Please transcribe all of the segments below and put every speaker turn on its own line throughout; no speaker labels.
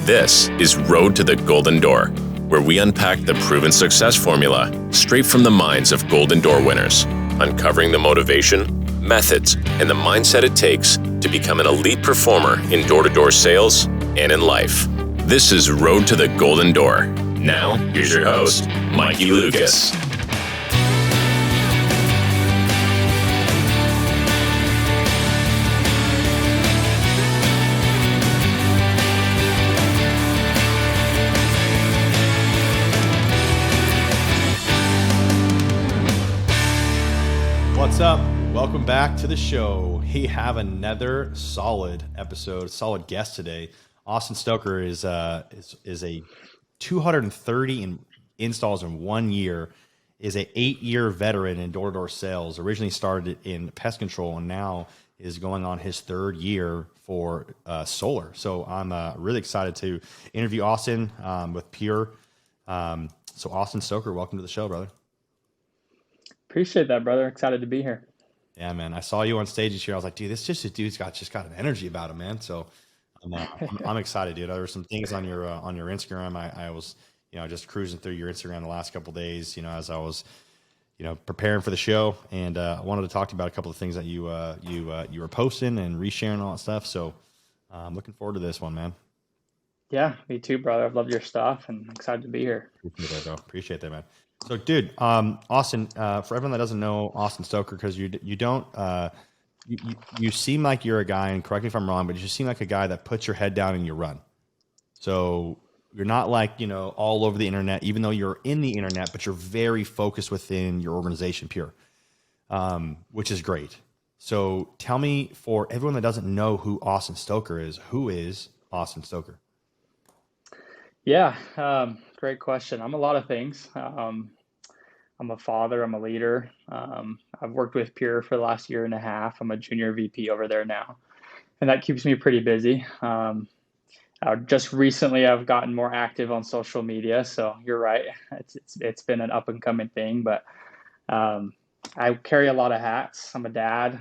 This is Road to the Golden Door, where we unpack the proven success formula straight from the minds of Golden Door winners, uncovering the motivation, methods, and the mindset it takes to become an elite performer in door-to-door sales and in life. This is Road to the Golden Door. Now, here's your host, Mikey Lucas.
What's up? Welcome back to the show. We have another solid episode, solid guest today. Austin Stoker is a 230 installs in 1 year, is a 8-year veteran in door-to-door sales. Originally started in pest control and now is going on his 3rd year for solar. So I'm really excited to interview Austin with Pure. So Austin Stoker, welcome to the show, brother.
Appreciate that, brother. Excited to be here.
Yeah, man. I saw you on stage this year. I was like, dude, this just a dude's got an energy about him, man. So I'm excited, dude. There were some things on your Instagram. I was, just cruising through your Instagram the last couple of days, as I was, preparing for the show, and I wanted to talk to you about a couple of things that you were posting and resharing and all that stuff. So I'm looking forward to this one, man.
Yeah, me too, brother. I've loved your stuff and excited to be here.
Appreciate that, man. So, dude, Austin, for everyone that doesn't know Austin Stoker, because you don't, you seem like you're a guy, and correct me if I'm wrong, but you seem like a guy that puts your head down and you run. So you're not like, all over the internet, even though you're in the internet, but you're very focused within your organization, Pure, which is great. So tell me, for everyone that doesn't know who Austin Stoker is, who is Austin Stoker?
Yeah, great question. I'm a lot of things. I'm a father, I'm a leader. I've worked with Pure for the last year and a half. I'm a junior VP over there now, and that keeps me pretty busy. Just recently, I've gotten more active on social media. So you're right. It's been an up and coming thing, but I carry a lot of hats. I'm a dad,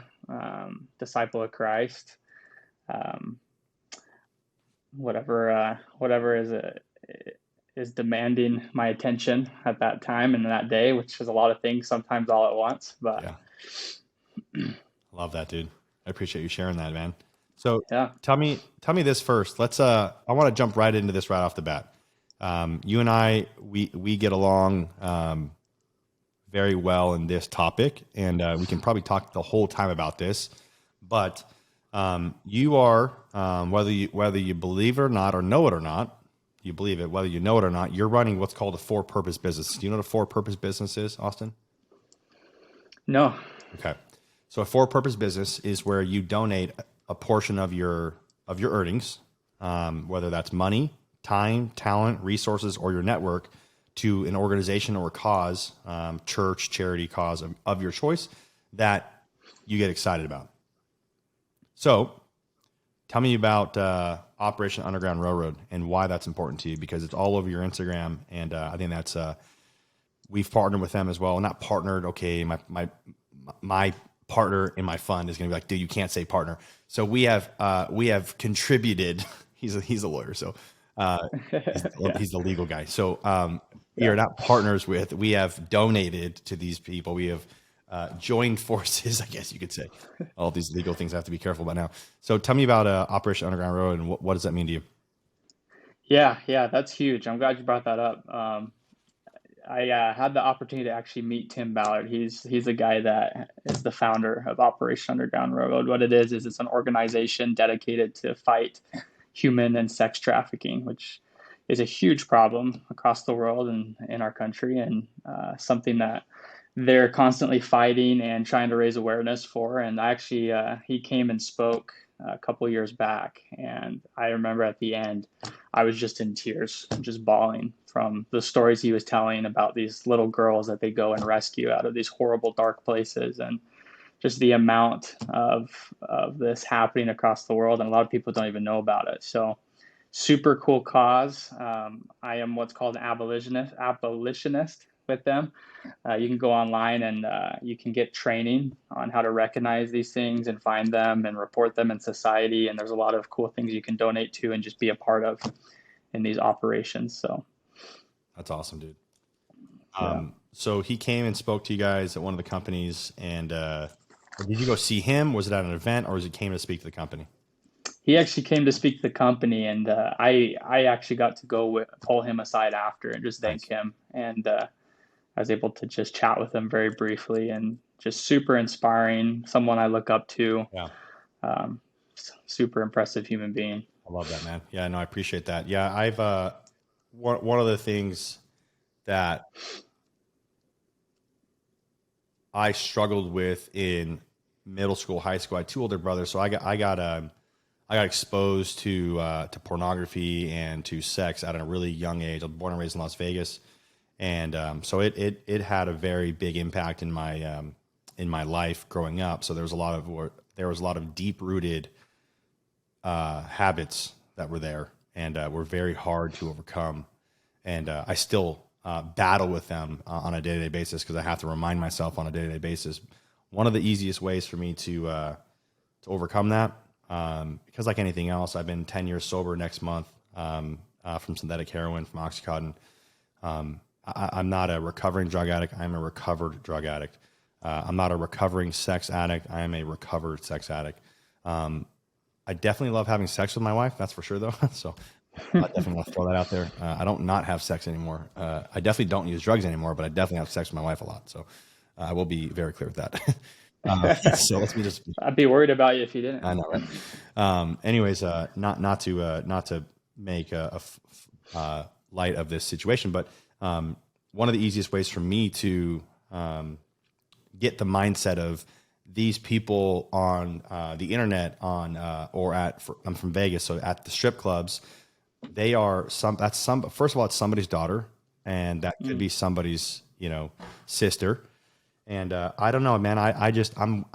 disciple of Christ, whatever is demanding my attention at that time and that day, which is a lot of things, sometimes all at once. But
yeah, love that, dude. I appreciate you sharing that, man. So
yeah,
tell me this first. I want to jump right into this right off the bat. You and I, we get along very well in this topic, and we can probably talk the whole time about this. But you are, whether you believe it or not, or know it or not, you believe it, whether you know it or not, you're running what's called a for-purpose business. Do you know what a for-purpose business is, Austin?
No.
Okay. So a for-purpose business is where you donate a portion of your earnings, whether that's money, time, talent, resources, or your network, to an organization or a cause, church, charity, cause of your choice that you get excited about. So tell me about Operation Underground Railroad and why that's important to you, because it's all over your Instagram, and I think that's we've partnered with them as well. Not partnered. Okay, my partner in my fund is going to be like, dude, you can't say partner. So we have contributed. He's a lawyer, so he's the legal guy. So we are not partners with. We have donated to these people. We have joined forces, I guess you could say. All these legal things I have to be careful about now. So tell me about Operation Underground Road, and what does that mean to you?
Yeah, that's huge. I'm glad you brought that up. I had the opportunity to actually meet Tim Ballard. He's the guy that is the founder of Operation Underground Railroad. What it is it's an organization dedicated to fight human and sex trafficking, which is a huge problem across the world and in our country, and something that they're constantly fighting and trying to raise awareness for. And actually, he came and spoke a couple years back, and I remember at the end, I was just in tears, just bawling from the stories he was telling about these little girls that they go and rescue out of these horrible, dark places, and just the amount of this happening across the world. And a lot of people don't even know about it. So super cool cause. I am what's called an abolitionist with them. You can go online and you can get training on how to recognize these things and find them and report them in society. And there's a lot of cool things you can donate to and just be a part of. in these operations. So
that's awesome, dude.
yeah.
So he came and spoke to you guys at one of the companies, and did you go see him? Was it at an event, or was he came to speak to the company?
He actually came to speak to the company, and I actually got to pull him aside after and just thank
Nice.
him. And I was able to just chat with him very briefly, and just super inspiring, someone I look up to.
Yeah.
Super impressive human being.
I love that, man. Yeah, no, I appreciate that. Yeah, I've one of the things that I struggled with in middle school, high school. I had two older brothers, so I got exposed to pornography and to sex at a really young age. I was born and raised in Las Vegas, and so it had a very big impact in my life growing up. So there was a lot of deep rooted habits that were there, and were very hard to overcome. And I still battle with them on a day-to-day basis, because I have to remind myself on a day-to-day basis. One of the easiest ways for me to overcome that, because like anything else, I've been 10 years sober next month from synthetic heroin, from Oxycontin. I'm not a recovering drug addict. I'm a recovered drug addict. I'm not a recovering sex addict. I am a recovered sex addict. I definitely love having sex with my wife. That's for sure, though. So I definitely want to throw that out there. I don't not have sex anymore. I definitely don't use drugs anymore, but I definitely have sex with my wife a lot. So I will be very clear with that. So let's be just.
I'd be worried about you if you didn't.
I know, right? Anyways, not to make a light of this situation, but one of the easiest ways for me to get the mindset of these people on the internet I'm from Vegas, so at the strip clubs, they are first of all, it's somebody's daughter, and that could be somebody's, sister. And I don't know, man. I don't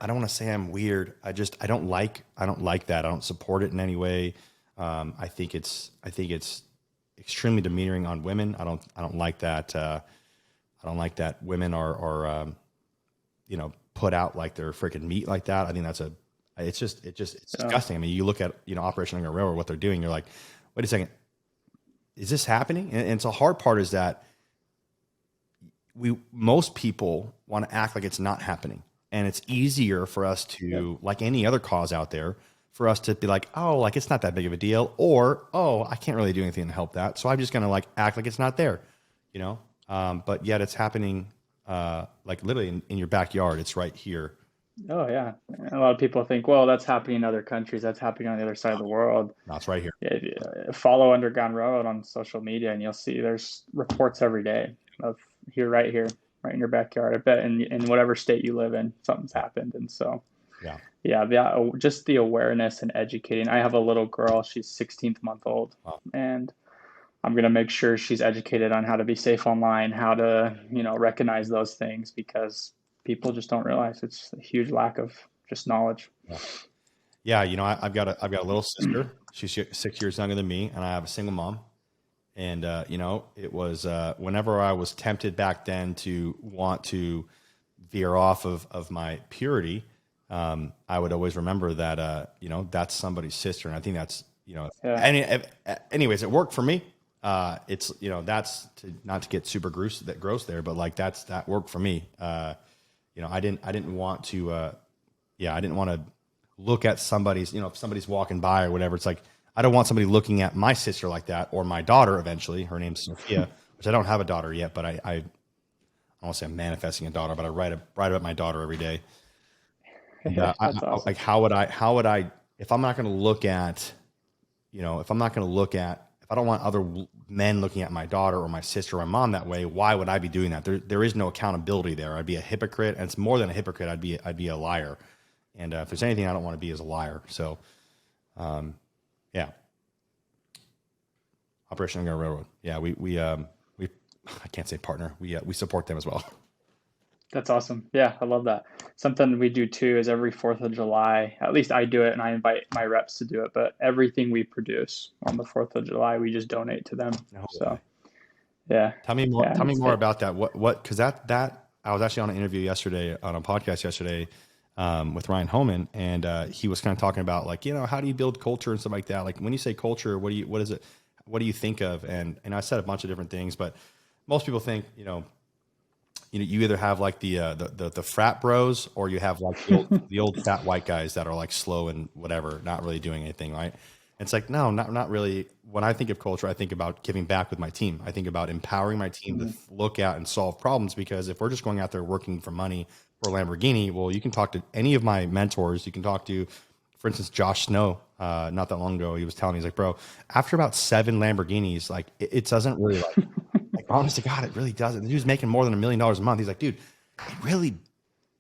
want to say I'm weird. I don't like that. I don't support it in any way. I think it's extremely demeaning on women. I don't like that. I don't like that women are put out like they're freaking meat like that. I think it's disgusting. I mean, you look at, Operation Underground Railroad, what they're doing. You're like, wait a second, is this happening? And so the hard part is that most people want to act like it's not happening. And it's easier for us to, like any other cause out there, for us to be like, oh, like it's not that big of a deal, or, oh, I can't really do anything to help that, so I'm just going to like act like it's not there, but yet it's happening like literally in your backyard. It's right here.
Oh yeah. A lot of people think, well, that's happening in other countries. That's happening on the other side of the world.
No, it's right here.
Yeah, follow Underground Railroad on social media, and you'll see there's reports every day of right here, right in your backyard. I bet in whatever state you live in, something's happened. And so, just the awareness and educating. I have a little girl. She's 16th month old. Wow. And I'm going to make sure she's educated on how to be safe online, how to, recognize those things, because people just don't realize it's a huge lack of just knowledge.
Yeah. I've got a little sister. She's 6 years younger than me, and I have a single mom. And, it was whenever I was tempted back then to want to veer off of my purity, I would always remember that, that's somebody's sister. And I think that's, anyways, it worked for me. It's, that's not to get super gross there, but like that worked for me. I didn't want to look at somebody's, if somebody's walking by or whatever, it's like, I don't want somebody looking at my sister like that, or my daughter eventually. Her name's Sophia, which I don't have a daughter yet, but I don't want to say I'm manifesting a daughter, but I write about my daughter every day. And, awesome. Like, how would I, if I'm not going to look at, if I don't want other men looking at my daughter or my sister or my mom that way, why would I be doing that? There is no accountability there. I'd be a hypocrite, and it's more than a hypocrite. I'd be a liar. And if there's anything I don't want to be, is a liar. So, yeah. Operation Underground Railroad. Yeah, we I can't say partner. We support them as well.
That's awesome. Yeah, I love that. Something we do too is every 4th of July, at least I do it, and I invite my reps to do it, but everything we produce on the 4th of July, we just donate to them. No so, way. Yeah.
Tell me more about that. What, cause that I was actually on an interview yesterday, on a podcast yesterday, with Ryan Homan, and he was kind of talking about, like, how do you build culture and stuff like that? Like, when you say culture, what is it? what do you think of? And I said a bunch of different things, but most people think, you either have like the frat bros, or you have like the old fat white guys that are like slow and whatever, not really doing anything, right? It's like, no, not really. When I think of culture, I think about giving back with my team. I think about empowering my team to look at and solve problems, because if we're just going out there working for money for a Lamborghini, well, you can talk to any of my mentors. You can talk to, for instance, Josh Snow. Not that long ago, he was telling me, he's like, bro, after about 7 Lamborghinis, like it doesn't really like honest to God, it really doesn't. The dude's making more than $1 million a month. He's like, dude,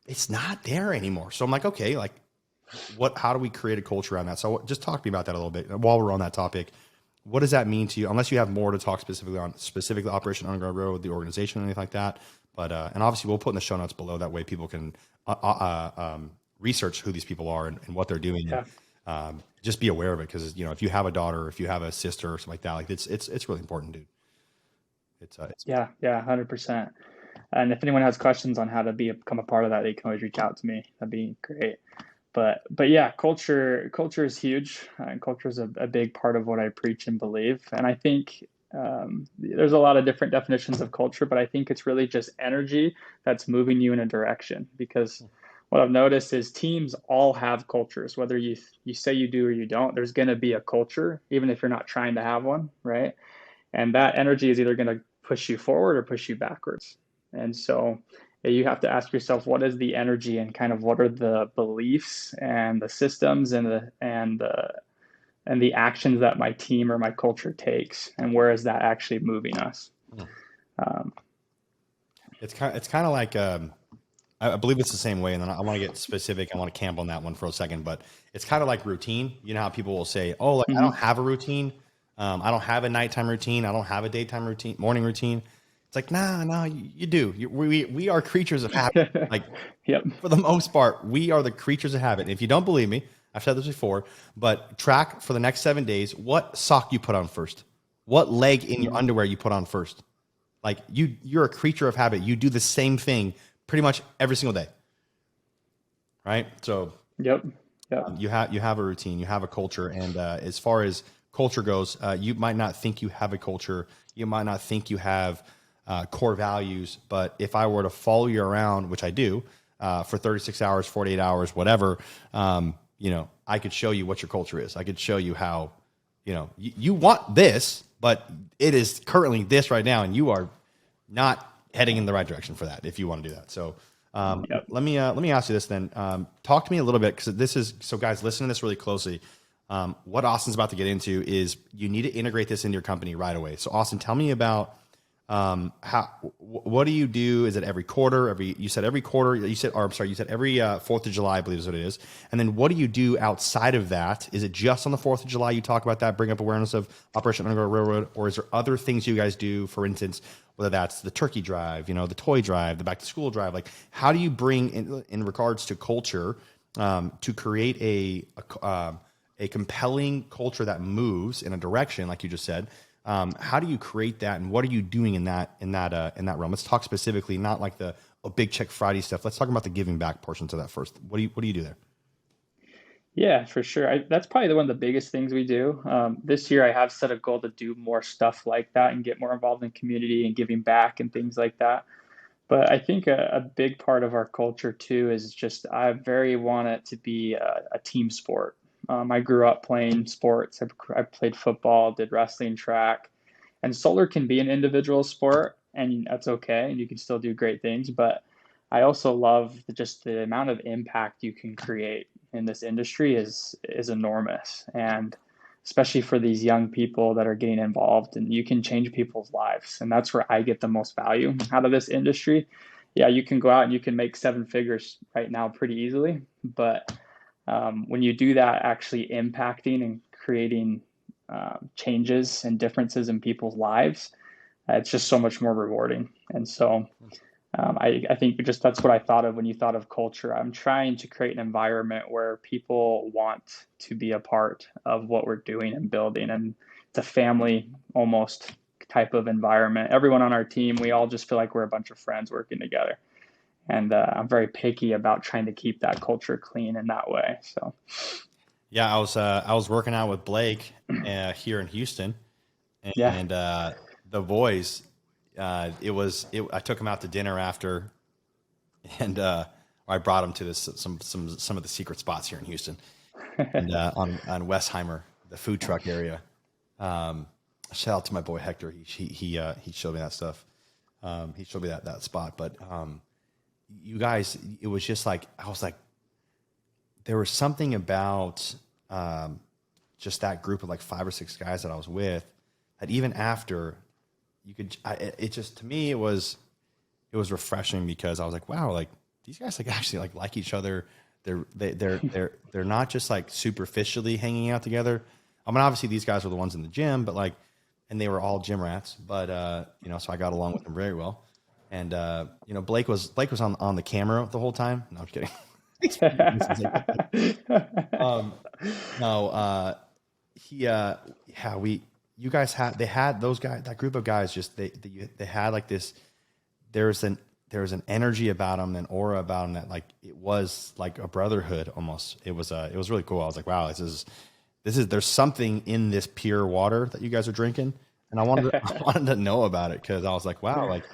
it's not there anymore. So I'm like, okay, like how do we create a culture around that? So just talk to me about that a little bit while we're on that topic. What does that mean to you? Unless you have more to talk specifically Operation Underground Railroad, the organization, or anything like that. But, and obviously we'll put in the show notes below. That way people can research who these people are and what they're doing.
Yeah.
And, just be aware of it. Cause if you have a daughter, or if you have a sister or something like that, like it's really important, dude. It's
Yeah, 100%. And if anyone has questions on how to become a part of that, they can always reach out to me. That'd be great. But yeah, culture is huge, and culture is a big part of what I preach and believe. And I think there's a lot of different definitions of culture, but I think it's really just energy that's moving you in a direction. Because what I've noticed is teams all have cultures, whether you say you do or you don't. There's going to be a culture, even if you're not trying to have one, right? And that energy is either going to push you forward or push you backwards. And so you have to ask yourself, what is the energy, and kind of what are the beliefs and the systems and the actions that my team or my culture takes, and where is that actually moving us?
It's kind of like, I believe it's the same way. And then I want to get specific. I want to camp on that one for a second, but it's kind of like routine. You know how people will say, oh, like I don't have a routine. I don't have a nighttime routine. I don't have a daytime routine, morning routine. It's like, nah, you do. We are creatures of habit. Like,
Yep.
For the most part, we are the creatures of habit. And if you don't believe me, I've said this before, but track for the next 7 days what sock you put on first, what leg in your underwear you put on first. Like you're a creature of habit. You do the same thing pretty much every single day, right? So
Yep.
you have a routine, you have a culture, and as far as culture goes, you might not think you have a culture, you might not think you have core values, but if I were to follow you around, which I do, for 36 hours, 48 hours, whatever, I could show you what your culture is. I could show you how, you want this, but it is currently this right now, and you are not heading in the right direction for that if you want to do that. So let me ask you this then. Talk to me a little bit, because so guys, listen to this really closely. What Austin's about to get into is you need to integrate this into your company right away. So Austin, tell me about what do you do? Is it every quarter? You said every quarter. You said every 4th of July, I believe is what it is. And then what do you do outside of that? Is it just on the 4th of July you talk about that, bring up awareness of Operation Underground Railroad, or is there other things you guys do? For instance, whether that's the turkey drive, the toy drive, the back to school drive. Like, how do you bring in regards to culture to create a compelling culture that moves in a direction, like you just said? How do you create that, and what are you doing in that realm? Let's talk specifically, not like the big check Friday stuff. Let's talk about the giving back portions of that first. What do you do there?
Yeah, for sure. That's probably one of the biggest things we do. This year, I have set a goal to do more stuff like that and get more involved in community and giving back and things like that. But I think a big part of our culture too is just I very want it to be a team sport. I grew up playing sports. I played football, did wrestling, track, and solar can be an individual sport, and that's okay, and you can still do great things. But I also love just the amount of impact you can create in this industry is enormous, and especially for these young people that are getting involved, and you can change people's lives, and that's where I get the most value out of this industry. Yeah, you can go out and you can make 7 figures right now pretty easily, but when you do that, actually impacting and creating changes and differences in people's lives, it's just so much more rewarding. And so I think just that's what I thought of when you thought of culture. I'm trying to create an environment where people want to be a part of what we're doing and building. And it's a family almost type of environment. Everyone on our team, we all just feel like we're a bunch of friends working together. And I'm very picky about trying to keep that culture clean in that way. So,
yeah, I was working out with Blake here in Houston,
Yeah.
And the boys, I took them out to dinner after, and I brought them to some of the secret spots here in Houston, and on Westheimer, the food truck area. Shout out to my boy Hector. He showed me that stuff. He showed me that spot. But you guys, it was just like, I was like, there was something about just that group of like 5 or 6 guys that I was with, that even after you could, to me, it was refreshing, because I was like, wow, like these guys like actually like each other. They're not just like superficially hanging out together. I mean, obviously these guys were the ones in the gym, but like, and they were all gym rats, but so I got along with them very well. And Blake was on the camera the whole time. No, I'm kidding. You guys had those guys, that group of guys, just they had like this, there's an energy about them, an aura about them, that like, it was like a brotherhood almost. It was really cool. I was like, wow, this is, there's something in this pure water that you guys are drinking. And I wanted to know about it, because I was like, wow, like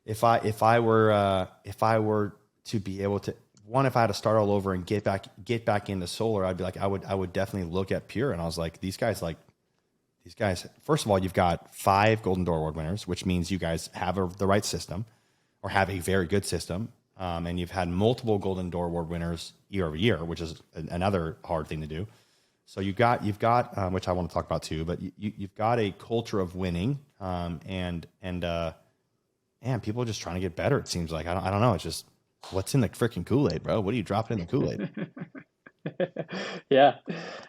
if I were to be able to, if I had to start all over and get back into solar, I'd be like, I would definitely look at pure. And I was like, these guys, first of all, you've got 5 Golden Door Award winners, which means you guys have the right system, or have a very good system. And you've had multiple Golden Door Award winners year over year, which is another hard thing to do. So you've got which I want to talk about too, but you've got a culture of winning, and people are just trying to get better. It seems like, I don't know. It's just, what's in the freaking Kool-Aid, bro? What are you dropping in the Kool-Aid?
Yeah.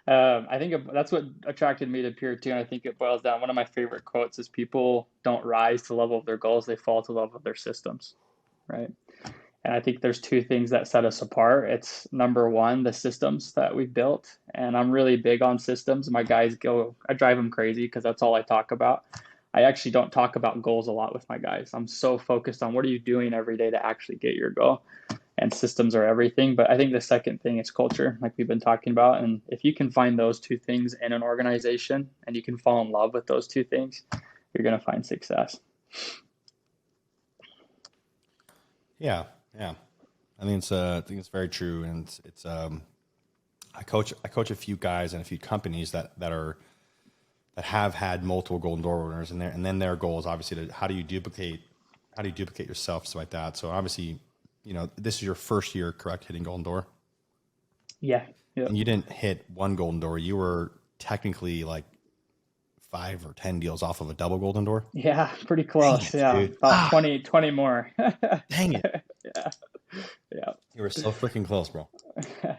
I think that's what attracted me to Pure too. And I think it boils down. One of my favorite quotes is, people don't rise to the level of their goals, they fall to the level of their systems. Right. And I think there's 2 things that set us apart. It's number 1, the systems that we've built. And I'm really big on systems. My guys I drive them crazy, because that's all I talk about. I actually don't talk about goals a lot with my guys. I'm so focused on, what are you doing every day to actually get your goal? And systems are everything. But I think the second thing is culture, like we've been talking about. And if you can find those 2 things in an organization, and you can fall in love with those 2 things, you're going to find success.
Yeah. I think it's very true. And it's I coach a few guys and a few companies that have had multiple Golden Door winners, and then their goal is obviously how do you duplicate yourself, stuff like that. So obviously, this is your first year, correct, hitting Golden Door?
Yeah. Yep.
And you didn't hit 1 Golden Door. You were technically like 5 or 10 deals off of a double Golden Door.
Yeah, pretty close.
Dude.
About 20 more.
Dang it.
Yeah.
You were so freaking close, bro.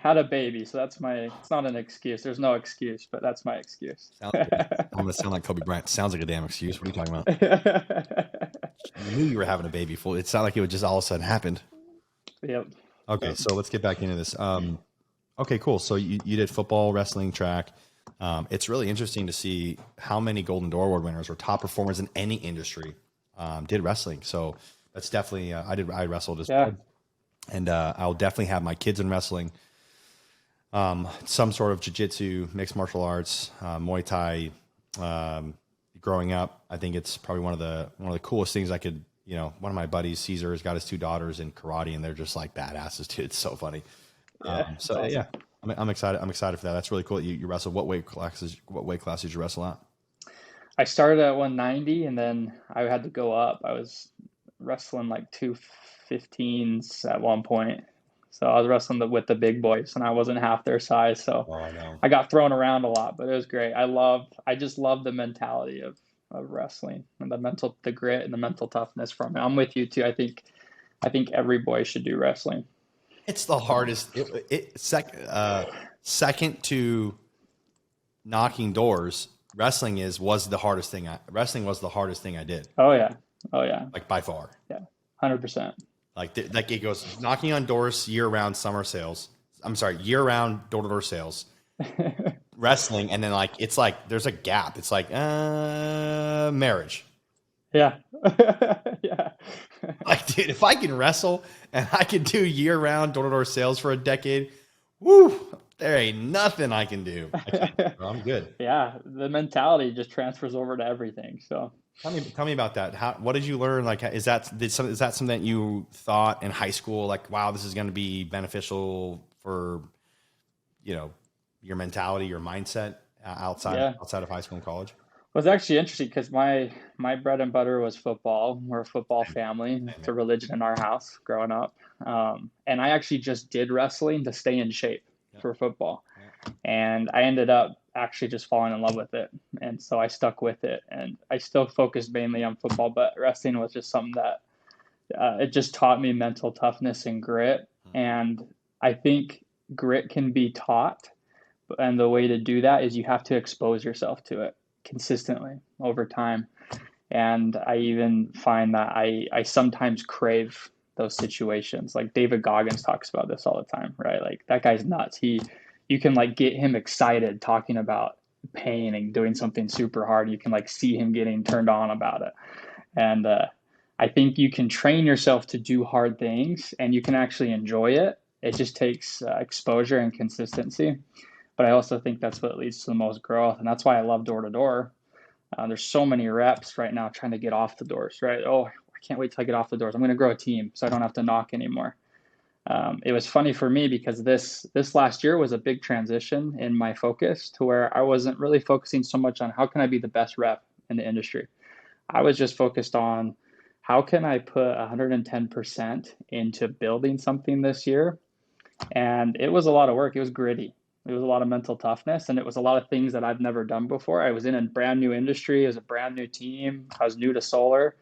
Had a baby, so it's not an excuse. There's no excuse, but that's my excuse.
I'm going to sound like Kobe Bryant. Sounds like a damn excuse. What are you talking about? You knew you were having a baby. It's not like it would just all of a sudden happened.
Yep.
Okay, so let's get back into this. Okay, cool. So you did football, wrestling, track. It's really interesting to see how many Golden Door Award winners or top performers in any industry did wrestling. So that's definitely, I wrestled as well. And I'll definitely have my kids in wrestling. Some sort of jiu-jitsu, mixed martial arts, Muay Thai. Growing up, I think it's probably one of the coolest things I could, one of my buddies, Caesar, has got his 2 daughters in karate, and they're just like badasses, dude. It's so funny. Awesome. Yeah, I'm excited. I'm excited for that. That's really cool. You wrestle. What weight classes did you wrestle at?
I started at 190, and then I had to go up. I was wrestling like 215s at one point. So I was wrestling with the big boys, and I wasn't half their size. So I got thrown around a lot, but it was great. I just love the mentality of wrestling, and the grit and the mental toughness from it. I'm with you too. I think every boy should do wrestling.
It's the hardest. Second to knocking doors, wrestling was the hardest thing. Wrestling was the hardest thing I did.
Oh yeah.
Like by far.
Yeah, 100%.
Like it goes knocking on doors year-round summer sales. I'm sorry, year-round door-to-door sales. Wrestling, and then it's like there's a gap. It's like marriage.
Yeah. Yeah.
Like, dude, if I can wrestle and I can do year-round door-to-door sales for a decade, woo! there ain't nothing I can do. I'm good.
Yeah, the mentality just transfers over to everything. So
Tell me about that. What did you learn? Like, is that something that you thought in high school? Like, wow, this is going to be beneficial for, your mentality, your mindset outside
yeah,
of high school and college.
it was actually interesting because my bread and butter was football. We're a football family. It's a religion in our house growing up. And I actually just did wrestling to stay in shape for football. And I ended up actually just falling in love with it. And so I stuck with it. And I still focused mainly on football, but wrestling was just something that it just taught me mental toughness and grit. And I think grit can be taught. And the way to do that is you have to expose yourself to it consistently over time. And I even find that I sometimes crave those situations. Like David Goggins talks about this all the time, right? Like that guy's nuts. You can like get him excited talking about pain and doing something super hard. You can like see him getting turned on about it. And I think you can train yourself to do hard things and you can actually enjoy it. It just takes exposure and consistency. But I also think that's what leads to the most growth. And that's why I love door to door. There's so many reps right now trying to get off the doors, right? Oh, I can't wait till I get off the doors. I'm going to grow a team so I don't have to knock anymore. It was funny for me because this last year was a big transition in my focus to where I wasn't really focusing so much on how can I be the best rep in the industry. I was just focused on how can I put 110% into building something this year. And it was a lot of work. It was gritty. It was a lot of mental toughness, and it was a lot of things that I've never done before. I was in a brand new industry, it was a brand new team. I was new to solar,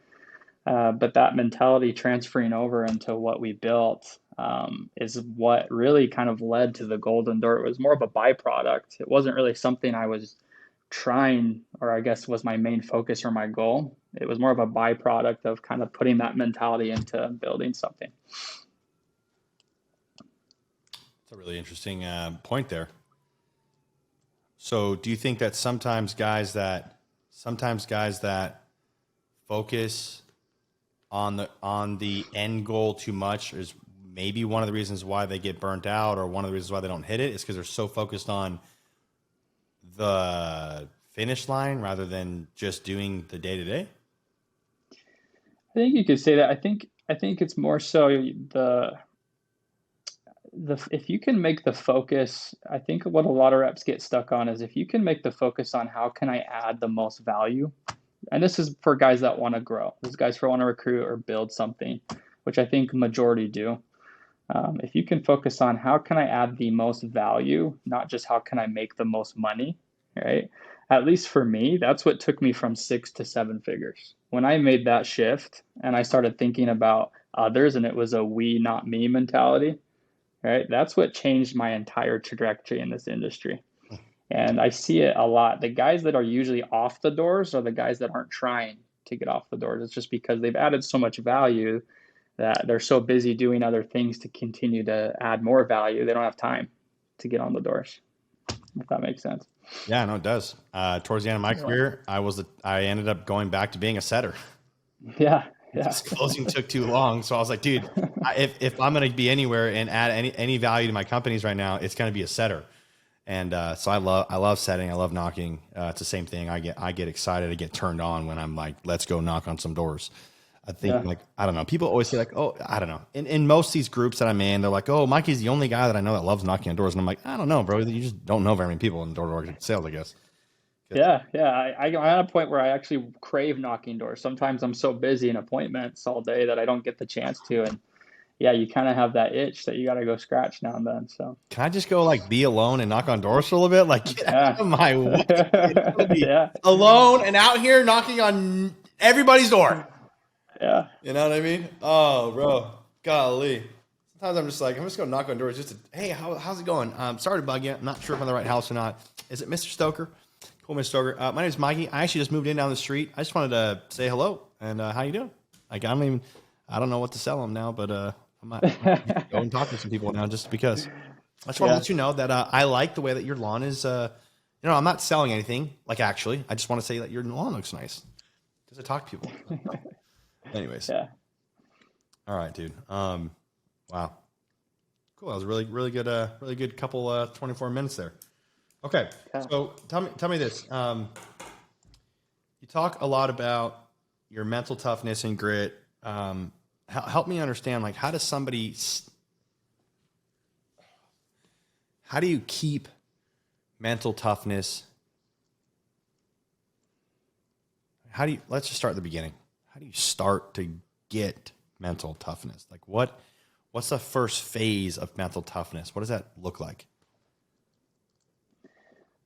but that mentality transferring over into what we built is what really kind of led to the Golden Door. It was more of a byproduct. It wasn't really something I was trying, or I guess was my main focus or my goal. It was more of a byproduct of kind of putting that mentality into building something.
That's a really interesting point there. So do you think that sometimes guys that focus on the end goal too much is maybe one of the reasons why they get burnt out, or one of the reasons why they don't hit it is because they're so focused on the finish line rather than just doing the day to day?
I think you could say that. I think it's more so if you can make the focus, I think what a lot of reps get stuck on is if you can make the focus on how can I add the most value, and this is for guys that want to grow, this is guys who want to recruit or build something, which I think majority do. If you can focus on how can I add the most value, not just how can I make the most money, right? At least for me, that's what took me from 6 to 7 figures. When I made that shift and I started thinking about others and it was a we, not me mentality, right? That's what changed my entire trajectory in this industry. And I see it a lot. The guys that are usually off the doors are the guys that aren't trying to get off the doors. It's just because they've added so much value that they're so busy doing other things to continue to add more value. They don't have time to get on the doors, if that makes sense.
Yeah, no, it does. Towards the end of my career, I ended up going back to being a setter.
Yeah.
This closing took too long. So I was like, dude, if I'm going to be anywhere and add any value to my companies right now, it's going to be a setter. And so I love setting. I love knocking. It's the same thing. I get excited. I get turned on when I'm like, let's go knock on some doors. I think I don't know. People always say like, oh, I don't know. In most of these groups that I'm in, they're like, oh, Mikey's the only guy that I know that loves knocking on doors. And I'm like, I don't know, bro. You just don't know very many people in door-to-door sales, I guess.
Yeah. I'm at a point where I actually crave knocking doors. Sometimes I'm so busy in appointments all day that I don't get the chance to. And yeah, you kind of have that itch that you got to go scratch now and then. So
can I just go like be alone and knock on doors for a little bit? Like get out of my way.
Yeah.
Alone and out here knocking on everybody's door.
Yeah.
You know what I mean? Oh, bro. Golly. Sometimes I'm just like, I'm just going to knock on doors just to, hey, how's it going? Sorry to bug you. I'm not sure if I'm in the right house or not. Is it Mr. Stoker? Cool, Mr. Stoker. My name is Mikey. I actually just moved in down the street. I just wanted to say hello and how you doing? Like, I don't know what to sell them now, but I might go and talk to some people now just because. I just want to let you know that I like the way that your lawn is. I'm not selling anything. Like, actually, I just want to say that your lawn looks nice because I talk to people. Anyways.
Yeah.
All right, dude. Wow. Cool. That was a really good couple 24 minutes there. Okay. So tell me this. You talk a lot about your mental toughness and grit. Help me understand, like, how do you keep mental toughness? Let's just start at the beginning. How do you start to get mental toughness? Like, what's the first phase of mental toughness? What does that look like?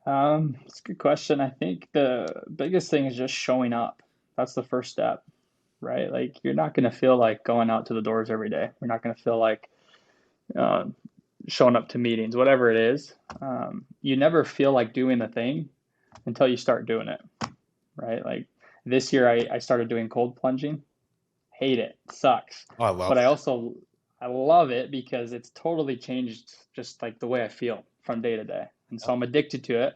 It's a good question. I think the biggest thing is just showing up. That's the first step, right? Like, you're not going to feel like going out to the doors every day. You're not going to feel like uh, showing up to meetings, whatever it is. You never feel like doing the thing until you start doing it, right? Like this year, I started doing cold plunging. Hate it. Sucks.
Oh, I love
But
it.
I love it because it's totally changed just like the way I feel from day to day. And so I'm addicted to it.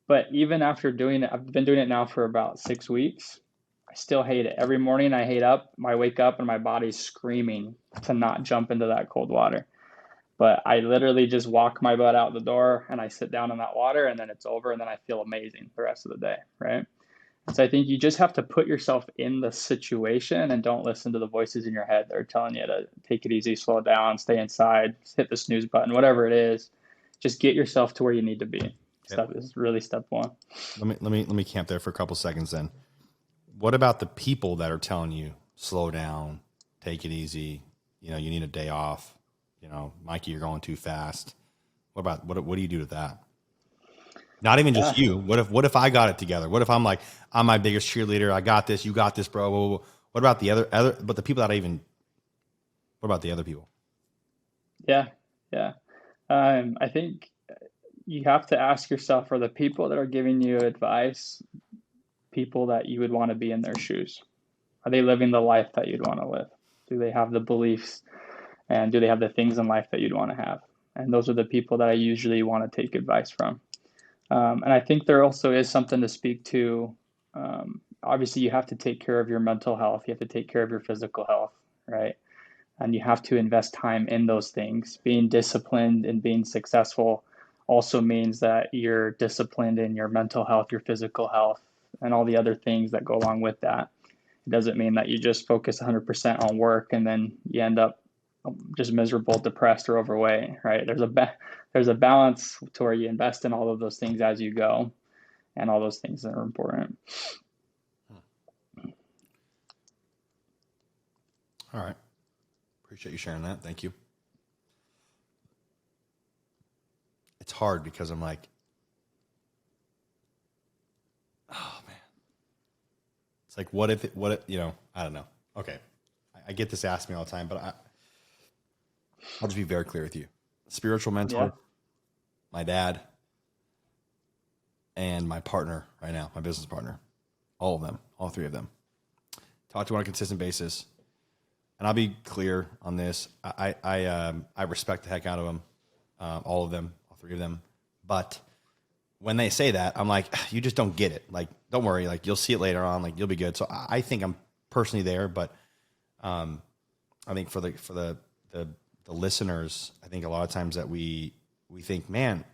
But even after doing it, I've been doing it now for about 6 weeks. I still hate it. Every morning I wake up and my body's screaming to not jump into that cold water. But I literally just walk my butt out the door and I sit down in that water and then it's over and then I feel amazing the rest of the day, right? So I think you just have to put yourself in the situation and don't listen to the voices in your head that are telling you to take it easy, slow down, stay inside, hit the snooze button, whatever it is. Just get yourself to where you need to be. Step is really step one.
Let me camp there for a couple seconds then. What about the people that are telling you slow down, take it easy, you need a day off, Mikey, you're going too fast. What do you do with that? Not even just you. What if I got it together? What if I'm like, I'm my biggest cheerleader, I got this, you got this, bro. Whoa, whoa, whoa. What about but the people what about the other people?
Yeah. I think you have to ask yourself, are the people that are giving you advice people that you would want to be in their shoes? Are they living the life that you'd want to live? Do they have the beliefs and do they have the things in life that you'd want to have? And those are the people that I usually want to take advice from. And I think there also is something to speak to. Obviously, you have to take care of your mental health. You have to take care of your physical health, right? And you have to invest time in those things. Being disciplined and being successful also means that you're disciplined in your mental health, your physical health, and all the other things that go along with that. It doesn't mean that you just focus 100% on work and then you end up just miserable, depressed, or overweight, right? There's a balance to where you invest in all of those things as you go, and all those things that are important.
All right. Appreciate you sharing that. Thank you. It's hard because I'm like, oh man. It's like, what if, I don't know. Okay. I get this asked me all the time, but I'll just be very clear with you. Spiritual mentor, my dad, and my partner right now, my business partner, all of them, all three of them, talk to on a consistent basis. And I'll be clear on this. I respect the heck out of them, all of them, all three of them. But when they say that, I'm like, you just don't get it. Like, don't worry. Like, you'll see it later on. Like, you'll be good. So I think I'm personally there, but I think for the listeners, I think a lot of times that we think, man,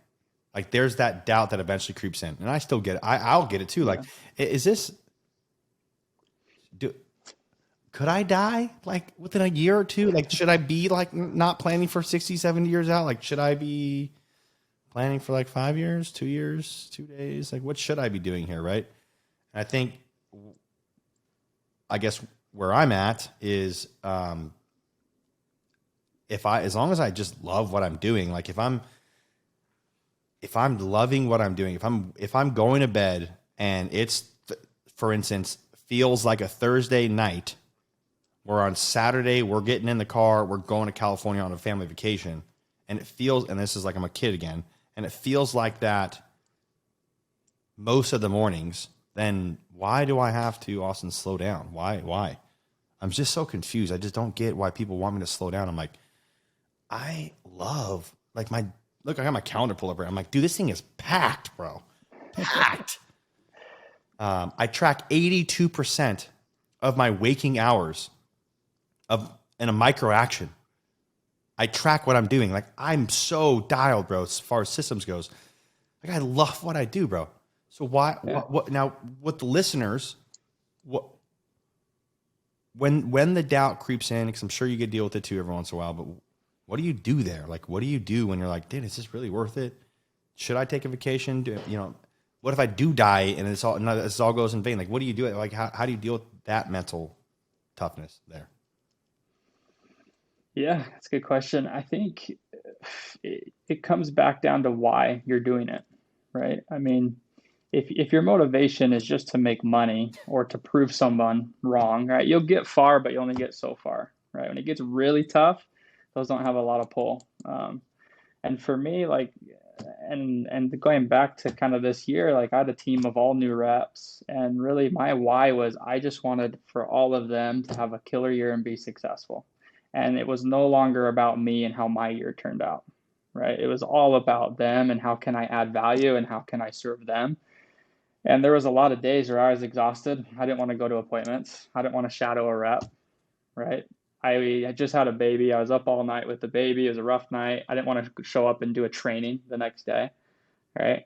like there's that doubt that eventually creeps in, and I still get it. I'll get it too. Like, is this? Could I die like within a year or two? Like, should I be like not planning for 60, 70 years out? Like, should I be planning for like 5 years, 2 years, 2 days? Like, what should I be doing here? Right. And I think, I guess where I'm at is, as long as I just love what I'm doing, like if I'm loving what I'm doing, if I'm going to bed and it's, for instance, feels like a Thursday night, where on Saturday we're getting in the car, we're going to California on a family vacation, and it feels, and this is like I'm a kid again, and it feels like that most of the mornings, then why do I have to, Austin, slow down? Why? I'm just so confused. I just don't get why people want me to slow down. I'm like, I love, like I got my calendar pulled up right. I'm like, dude, this thing is packed, bro. Packed. I track 82% of my waking hours in a micro action. I track what I'm doing. Like I'm so dialed, bro, as far as systems goes. Like I love what I do, bro. So why, what now with the listeners, what, when the doubt creeps in, because I'm sure you get to deal with it too every once in a while, but what do you do there? Like, what do you do when you're like, dude, is this really worth it? Should I take a vacation? What if I do die and this all goes in vain? Like, what do you do? Like, how do you deal with that mental toughness there?
Yeah, that's a good question. I think it comes back down to why you're doing it, right? I mean, if your motivation is just to make money or to prove someone wrong, right, you'll get far, but you only get so far, right? When it gets really tough, those don't have a lot of pull. And for me, like, and going back to kind of this year, like I had a team of all new reps, and really my why was I just wanted for all of them to have a killer year and be successful. And it was no longer about me and how my year turned out, right? It was all about them and how can I add value and how can I serve them. And there was a lot of days where I was exhausted. I didn't want to go to appointments. I didn't want to shadow a rep, right? I just had a baby. I was up all night with the baby. It was a rough night. I didn't want to show up and do a training the next day, right?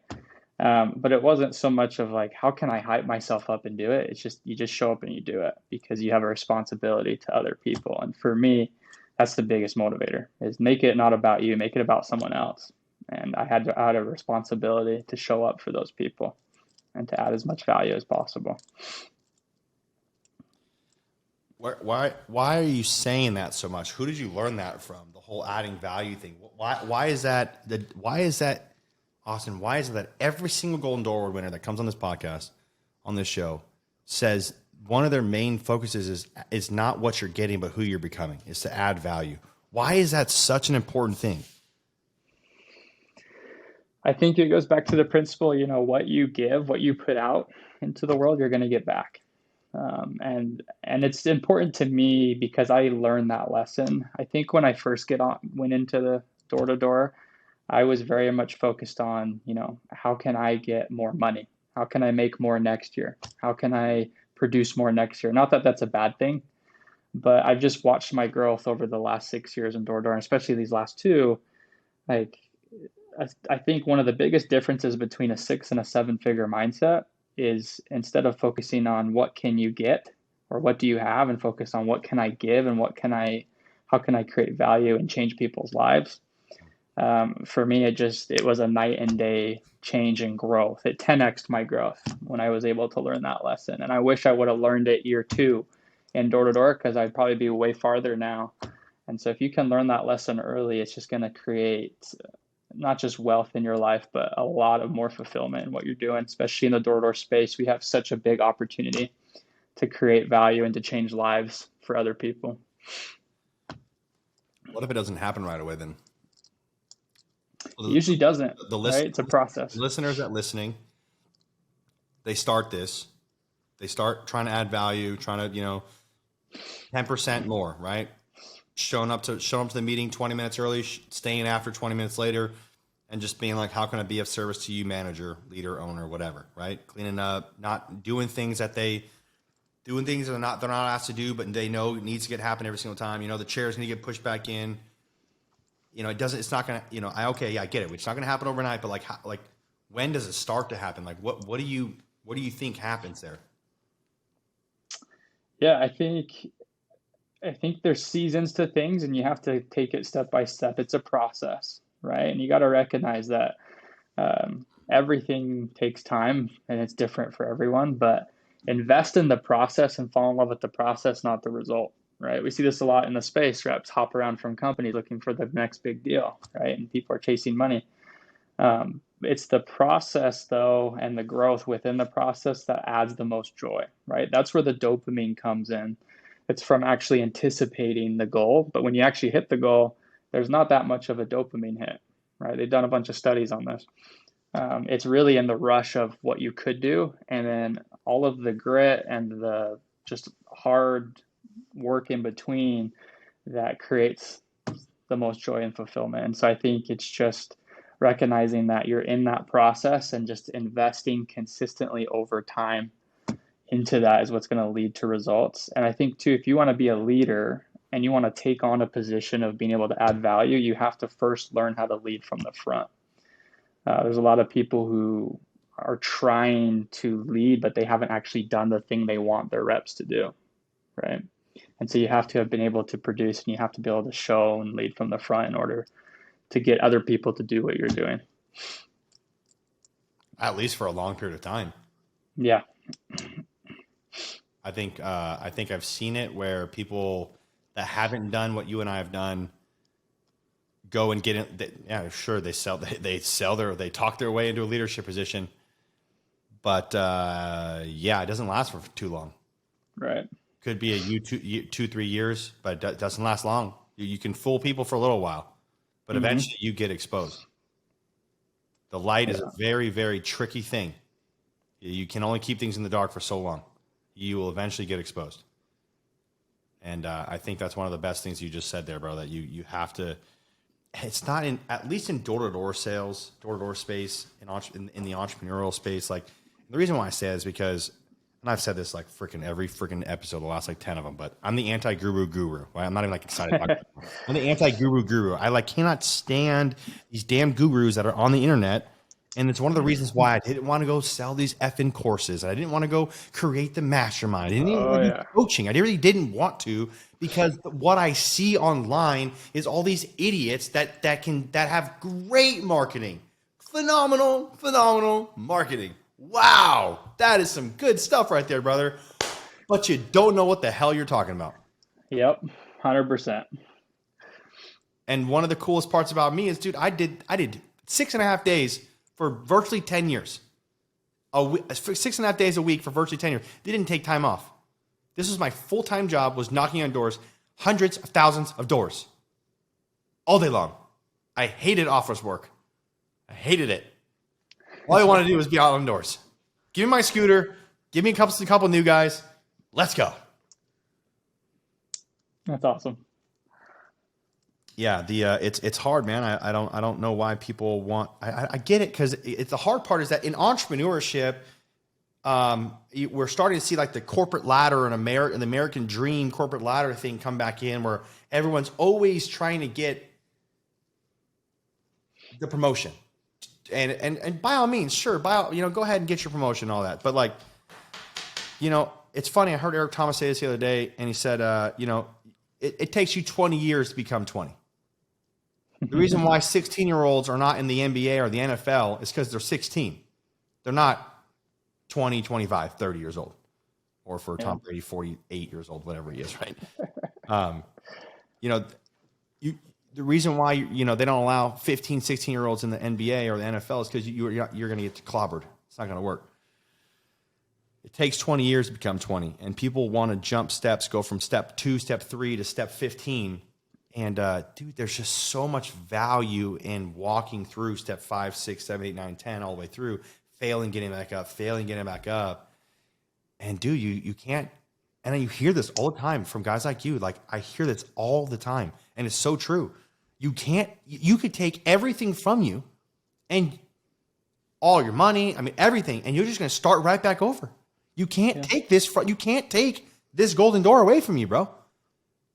But it wasn't so much of like, how can I hype myself up and do it? It's just, you just show up and you do it because you have a responsibility to other people. And for me, that's the biggest motivator is make it not about you, make it about someone else. And I had a responsibility to show up for those people and to add as much value as possible.
Why are you saying that so much? Who did you learn that from? The whole adding value thing. Why is that? Austin, why is it that every single Golden Door Award winner that comes on this podcast, on this show, says one of their main focuses is not what you're getting, but who you're becoming, is to add value? Why is that such an important thing?
I think it goes back to the principle, what you give, what you put out into the world, you're going to get back. And it's important to me because I learned that lesson. I think when I first went into the door to door, I was very much focused on, how can I get more money? How can I make more next year? How can I produce more next year? Not that that's a bad thing, but I've just watched my growth over the last 6 years in door to door, and especially these last two. Like, I think one of the biggest differences between a 6 and a 7-figure mindset is instead of focusing on what can you get or what do you have and focus on what can I give and how can I create value and change people's lives. For me, it was a night and day change in growth. It 10x'd my growth when I was able to learn that lesson. And I wish I would have learned it year 2 in door to door because I'd probably be way farther now. And so if you can learn that lesson early, it's just going to create not just wealth in your life, but a lot of more fulfillment in what you're doing, especially in the door to door space. We have such a big opportunity to create value and to change lives for other people.
What if it doesn't happen right away then?
It usually doesn't, right? It's a process.
The listeners that listening, they start trying to add value, trying to, 10% more, right? Showing up to the meeting 20 minutes early, staying after 20 minutes later, and just being like, how can I be of service to you, manager, leader, owner, whatever, right? Cleaning up, not doing things that they're not asked to do, but they know it needs to get happen every single time. The chair's going to get pushed back in. It's not going to, I get it. It's not going to happen overnight, but when does it start to happen? Like, what do you think happens there?
Yeah, I think there's seasons to things and you have to take it step by step. It's a process, right? And you got to recognize that everything takes time and it's different for everyone, but invest in the process and fall in love with the process, not the result, right? We see this a lot in the space. Reps hop around from companies looking for the next big deal, right? And people are chasing money. It's the process, though, and the growth within the process that adds the most joy, right? That's where the dopamine comes in. It's from actually anticipating the goal. But when you actually hit the goal, there's not that much of a dopamine hit, right? They've done a bunch of studies on this. It's really in the rush of what you could do. And then all of the grit and the just hard work in between that creates the most joy and fulfillment. And so I think it's just recognizing that you're in that process and just investing consistently over time into that is what's going to lead to results. And I think too, if you want to be a leader, and you want to take on a position of being able to add value, you have to first learn how to lead from the front. There's a lot of people who are trying to lead, but they haven't actually done the thing they want their reps to do, right? And so you have to have been able to produce, and you have to be able to show and lead from the front in order to get other people to do what you're doing.
At least for a long period of time.
Yeah.
I think I've seen it where people that haven't done what you and I have done go and get in. Yeah, sure, they talk their way into a leadership position, but yeah, it doesn't last for too long.
Right.
Could be a 2-3 years, but it doesn't last long. You can fool people for a little while, but eventually you get exposed. The light is a very, very tricky thing. You can only keep things in the dark for so long. You will eventually get exposed. And I think that's one of the best things you just said there, bro, that you have to, it's not in, at least in door-to-door sales, door-to-door space, in the entrepreneurial space. Like, the reason why I say that is because, and I've said this like every freaking episode, the last like 10 of them, but I'm the anti-guru. Right? I'm not even like excited about it. I'm the anti-guru. I cannot stand these damn gurus that are on the internet. And it's one of the reasons why I didn't want to go sell these effing courses. I didn't want to go create the mastermind. I didn't want to do coaching. I really didn't want to, because what I see online is all these idiots that have great marketing, phenomenal marketing. Wow, that is some good stuff right there, brother. But you don't know what the hell you're talking about.
Yep, 100%.
And one of the coolest parts about me is, dude, I did 6.5 days for virtually 10 years. For 6.5 days a week for virtually 10 years. They didn't take time off. This was my full-time job, was knocking on doors, hundreds of thousands of doors, all day long. I hated office work. I hated it. All I wanted to do was be out on doors. Give me my scooter. Give me a couple new guys. Let's go.
That's awesome.
Yeah, it's hard, man. I don't know why people want. I get it, because it's the hard part is that in entrepreneurship, we're starting to see like the corporate ladder and the American dream corporate ladder thing come back in, where everyone's always trying to get the promotion. And by all means, sure, go ahead and get your promotion and all that. But like, it's funny. I heard Eric Thomas say this the other day, and he said, it takes you 20 years to become 20. The reason why 16-year-olds are not in the NBA or the NFL is because they're 16. They're not 20, 25, 30 years old. Or for Tom Brady, 48 years old, whatever he is, right? The reason why they don't allow 15, 16-year-olds in the NBA or the NFL is because you're going to get clobbered. It's not going to work. It takes 20 years to become 20, and people want to jump steps, go from step 2, step 3 to step 15. And dude, there's just so much value in walking through step 5, 6, 7, 8, 9, 10 all the way through, failing, getting back up. And dude, you can't. And then you hear this all the time from guys like you. Like, I hear this all the time, and it's so true. You could take everything from you and all your money, everything, and you're just going to start right back over. You can't take this golden door away from you, bro.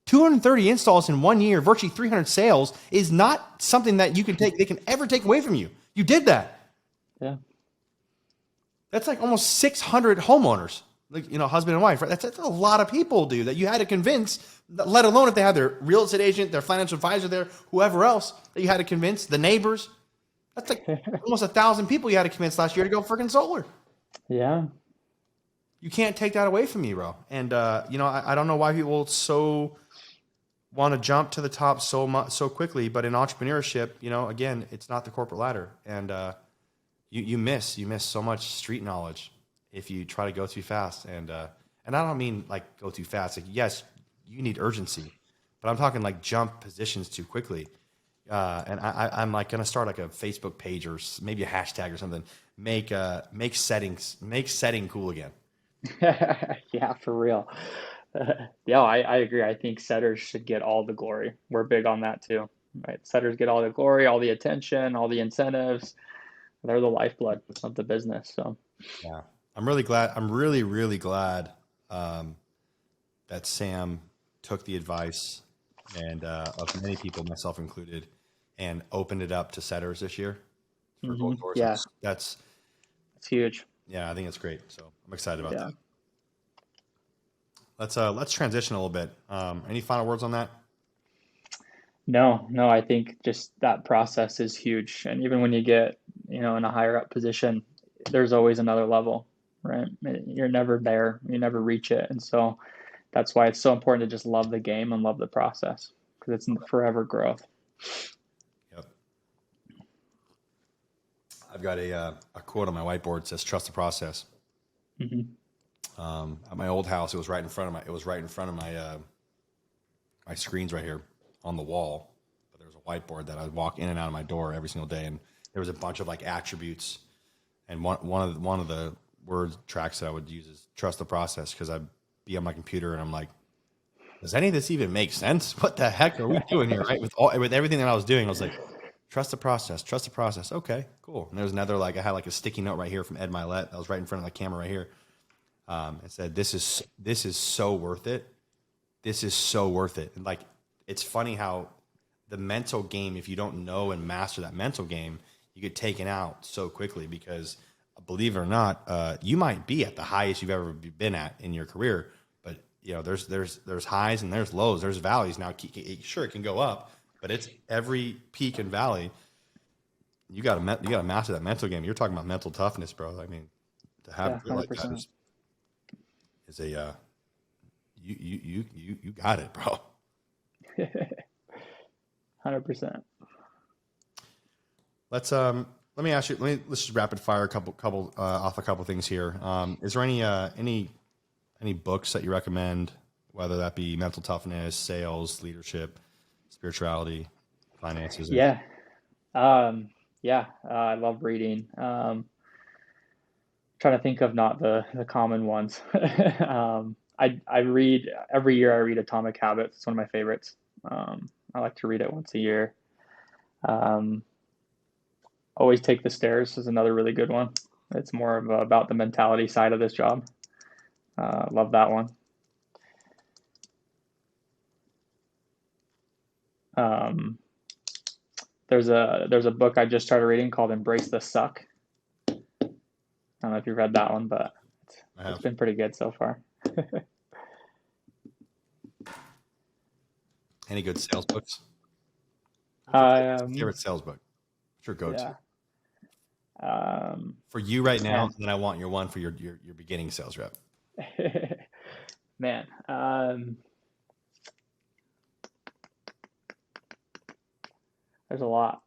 230 installs in 1 year, virtually 300 sales is not something that they can ever take away from you. You did that.
Yeah.
That's like almost 600 homeowners, like, husband and wife, right? That's a lot of people, dude, that you had to convince, let alone if they had their real estate agent, their financial advisor there, whoever else that you had to convince, the neighbors. That's like almost 1,000 people you had to convince last year to go freaking solar.
Yeah.
You can't take that away from me, bro. And, I don't know why people so want to jump to the top so quickly, but in entrepreneurship, again, it's not the corporate ladder. And you miss so much street knowledge if you try to go too fast. And I don't mean like go too fast. Like, yes, you need urgency, but I'm talking like jump positions too quickly. And I'm like going to start like a Facebook page or maybe a hashtag or something. Make setting cool again.
Yeah, for real. Yeah, I agree. I think setters should get all the glory. We're big on that too, right? Setters get all the glory, all the attention, all the incentives. They're the lifeblood of the business. So
yeah, I'm really glad. I'm really, really glad that Sam took the advice and of many people, myself included, and opened it up to setters this year for
Hmm.
Golden Doors.
Yeah,
That's
it's huge.
yeah, I think it's great. So I'm excited about
Yeah.
that. Let's transition a little bit. Any final words on that?
No, no, I think just that process is huge. And even when you get, in a higher up position, there's always another level, right? You're never there, you never reach it. And so that's why it's so important to just love the game and love the process because it's in forever growth.
Yep. I've got a quote on my whiteboard that says "Trust the process."
Hmm.
At my old house, it was right in front of my my screens right here on the wall. But there was a whiteboard that I would walk in and out of my door every single day, and there was a bunch of like attributes. And one of the word tracks that I would use is "Trust the process" because I'd be on my computer and I'm like, does any of this even make sense? What the heck are we doing here? Right? With everything that I was doing, I was like, trust the process, trust the process. Okay, cool. And there was another, like, I had like a sticky note right here from Ed Milet that was right in front of the camera right here. It said, this is so worth it. This is so worth it. And like, it's funny how the mental game, if you don't know and master that mental game, you get taken out so quickly because believe it or not, you might be at the highest you've ever been at in your career, but there's highs and there's lows, there's valleys. Now, sure, it can go up, but it's every peak and valley. You got to master that mental game. You're talking about mental toughness, bro. I mean, to have
Yeah,
it like that
100%.
is a you got it, bro.
100%.
Let me ask you. Let's just rapid fire a couple off a couple things here. Is there any books that you recommend, whether that be mental toughness, sales, leadership, spirituality, finances?
Yeah. Yeah, I love reading. Trying to think of not the common ones. I read every year. I read Atomic Habits. It's one of my favorites. I like to read it once a year. Um, Always Take the Stairs is another really good one. It's more of about the mentality side of this job. Love that one. Um, there's a book I just started reading called Embrace the Suck. I don't know if you've read that one, but it's been pretty good so far.
Any good sales books? What's your favorite sales book? What's your go-to?
Yeah.
For you right now,
Man.
and then I want your one for your beginning sales rep.
Man. There's a lot.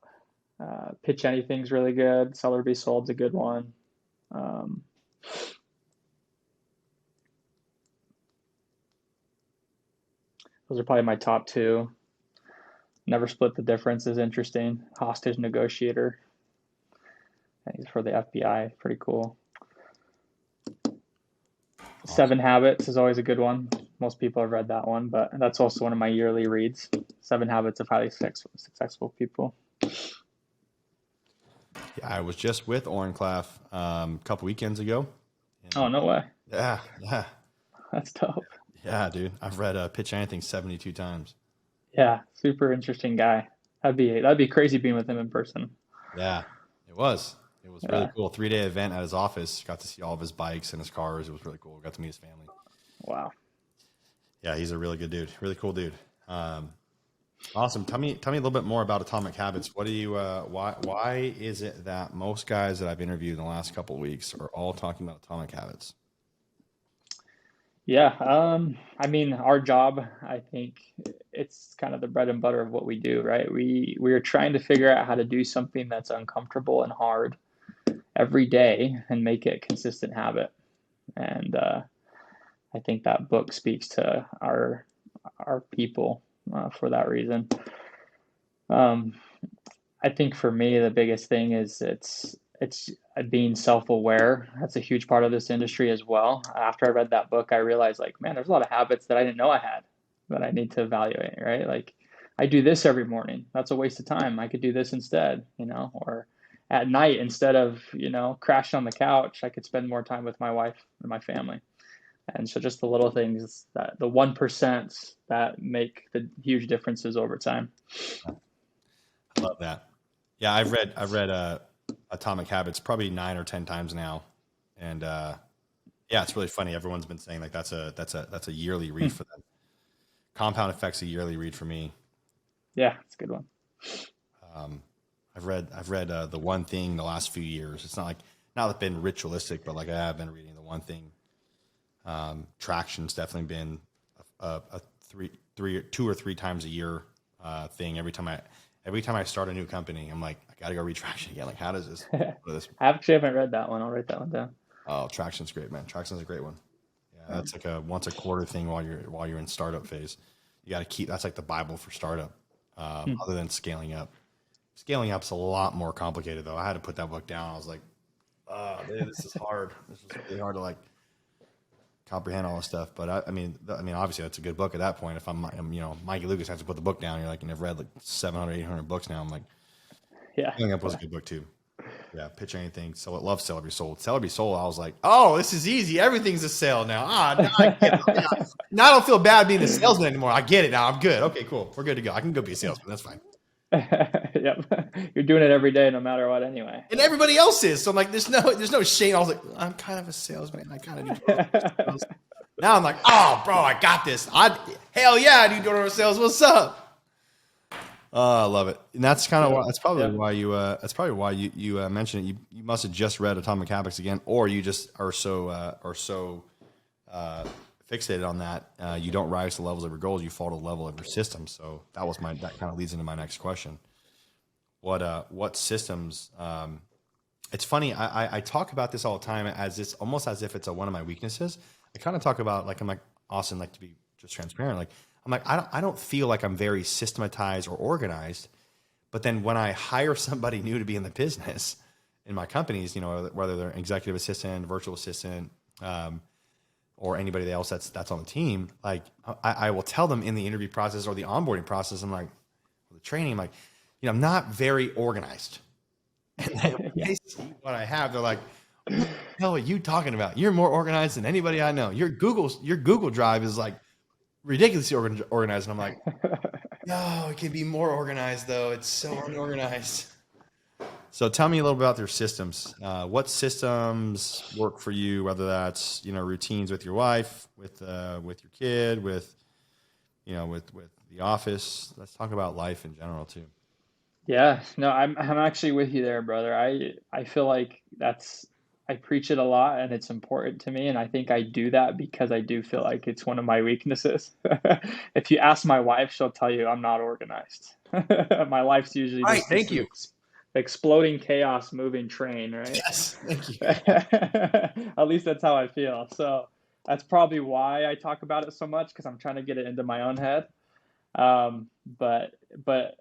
Pitch Anything's really good. Sell or Be Sold's a good one. Those are probably my top two. Never Split the Difference is interesting. Hostage Negotiator. He's for the FBI. Pretty cool. Awesome. 7 Habits is always a good one. Most people have read that one, but that's also one of my yearly reads. 7 Habits of Highly Successful People.
Yeah, I was just with Orncliffe a couple weekends ago.
Oh, no way.
Yeah.
That's dope.
Yeah, dude. I've read Pitch Anything 72 times.
Yeah, super interesting guy. That'd be crazy being with him in person.
Yeah, it was. It was really cool. 3-day event at his office. Got to see all of his bikes and his cars. It was really cool. Got to meet his family.
Wow.
Yeah, he's a really good dude. Really cool dude. Awesome. Tell me a little bit more about Atomic Habits. What do you? Why is it that most guys that I've interviewed in the last couple of weeks are all talking about Atomic Habits?
Yeah, I mean, our job, I think it's kind of the bread and butter of what we do, right? We are trying to figure out how to do something that's uncomfortable and hard every day and make it a consistent habit. And I think that book speaks to our people for that reason. I think for me, the biggest thing is it's being self-aware. That's a huge part of this industry as well. After I read that book, I realized, like, man, there's a lot of habits that I didn't know I had that I need to evaluate, right? Like, I do this every morning. That's a waste of time. I could do this instead, or at night, instead of, crashing on the couch, I could spend more time with my wife and my family. And so just the little things, that the 1% that make the huge differences over time.
I love that. Yeah, I've read Atomic Habits probably 9 or 10 times now, and yeah, it's really funny. Everyone's been saying like that's a yearly read for them. Compound Effect's a yearly read for me.
Yeah, it's a good one.
I've read The One Thing the last few years. It's not been ritualistic, but like I have been reading The One Thing. Traction's definitely been a 2 or 3 times a year thing. Every time I start a new company, I'm like, I gotta go read Traction again. Like, how does this?
I actually haven't read that one. I'll write that one down.
Oh, Traction's great, man. Traction's a great one. Yeah, that's like a once a quarter thing while you're in startup phase. You got to keep. That's like the Bible for startup. Other than scaling up. Scaling up's a lot more complicated though. I had to put that book down. I was like, man, this is hard. This is really hard to like comprehend all this stuff. But I mean, obviously that's a good book at that point. If I'm Mikey Lucas has to put the book down. You're like, I've read like 700, 800 books now. I'm like,
yeah,
Scaling Up was a good book too. Yeah, Pitch Anything. So it loves Sell Every Sold. Sell Every Sold. I was like, oh, this is easy. Everything's a sale now. Now I get it. Now I don't feel bad being a salesman anymore. I get it now. I'm good. Okay, cool. We're good to go. I can go be a salesman. That's fine.
Yep. You're doing it every day, no matter what, anyway.
And everybody else is. So I'm like, there's no shame. I was like, I'm kind of a salesman. I kind of do. Now I'm like, oh, bro, I got this. Hell yeah, I do door-to-door sales. What's up? I love it, and that's kind of why. That's probably why you. That's probably why you mentioned it. You must have just read Atomic Habits again, or you just are so fixated on that. You don't rise to the levels of your goals. You fall to the level of your systems. So that kind of leads into my next question. What systems? It's funny. I talk about this all the time as it's almost as if it's one of my weaknesses. I kind of talk about I'm like Austin, like to be just transparent. Like I'm like I don't feel like I'm very systematized or organized. But then when I hire somebody new to be in the business in my companies, whether they're executive assistant, virtual assistant, or anybody else that's on the team, like I will tell them in the interview process or the onboarding process, I'm like, the training, I'm like, I'm not very organized. And then when they see what I have, they're like, what the hell are you talking about? You're more organized than anybody I know. Your Google Drive is like ridiculously organized. And I'm like, no, it can be more organized though. It's so unorganized. So tell me a little bit about their systems. What systems work for you? Whether that's routines with your wife, with your kid, with the office. Let's talk about life in general too.
Yeah, no, I'm actually with you there, brother. I feel like I preach it a lot and it's important to me, and I think I do that because I do feel like it's one of my weaknesses. If you ask my wife, she'll tell you I'm not organized. My life's usually
Right,
just
thank you.
Exploding chaos moving train, right?
Yes, thank you.
At least that's how I feel. So that's probably why I talk about it so much, because I'm trying to get it into my own head. But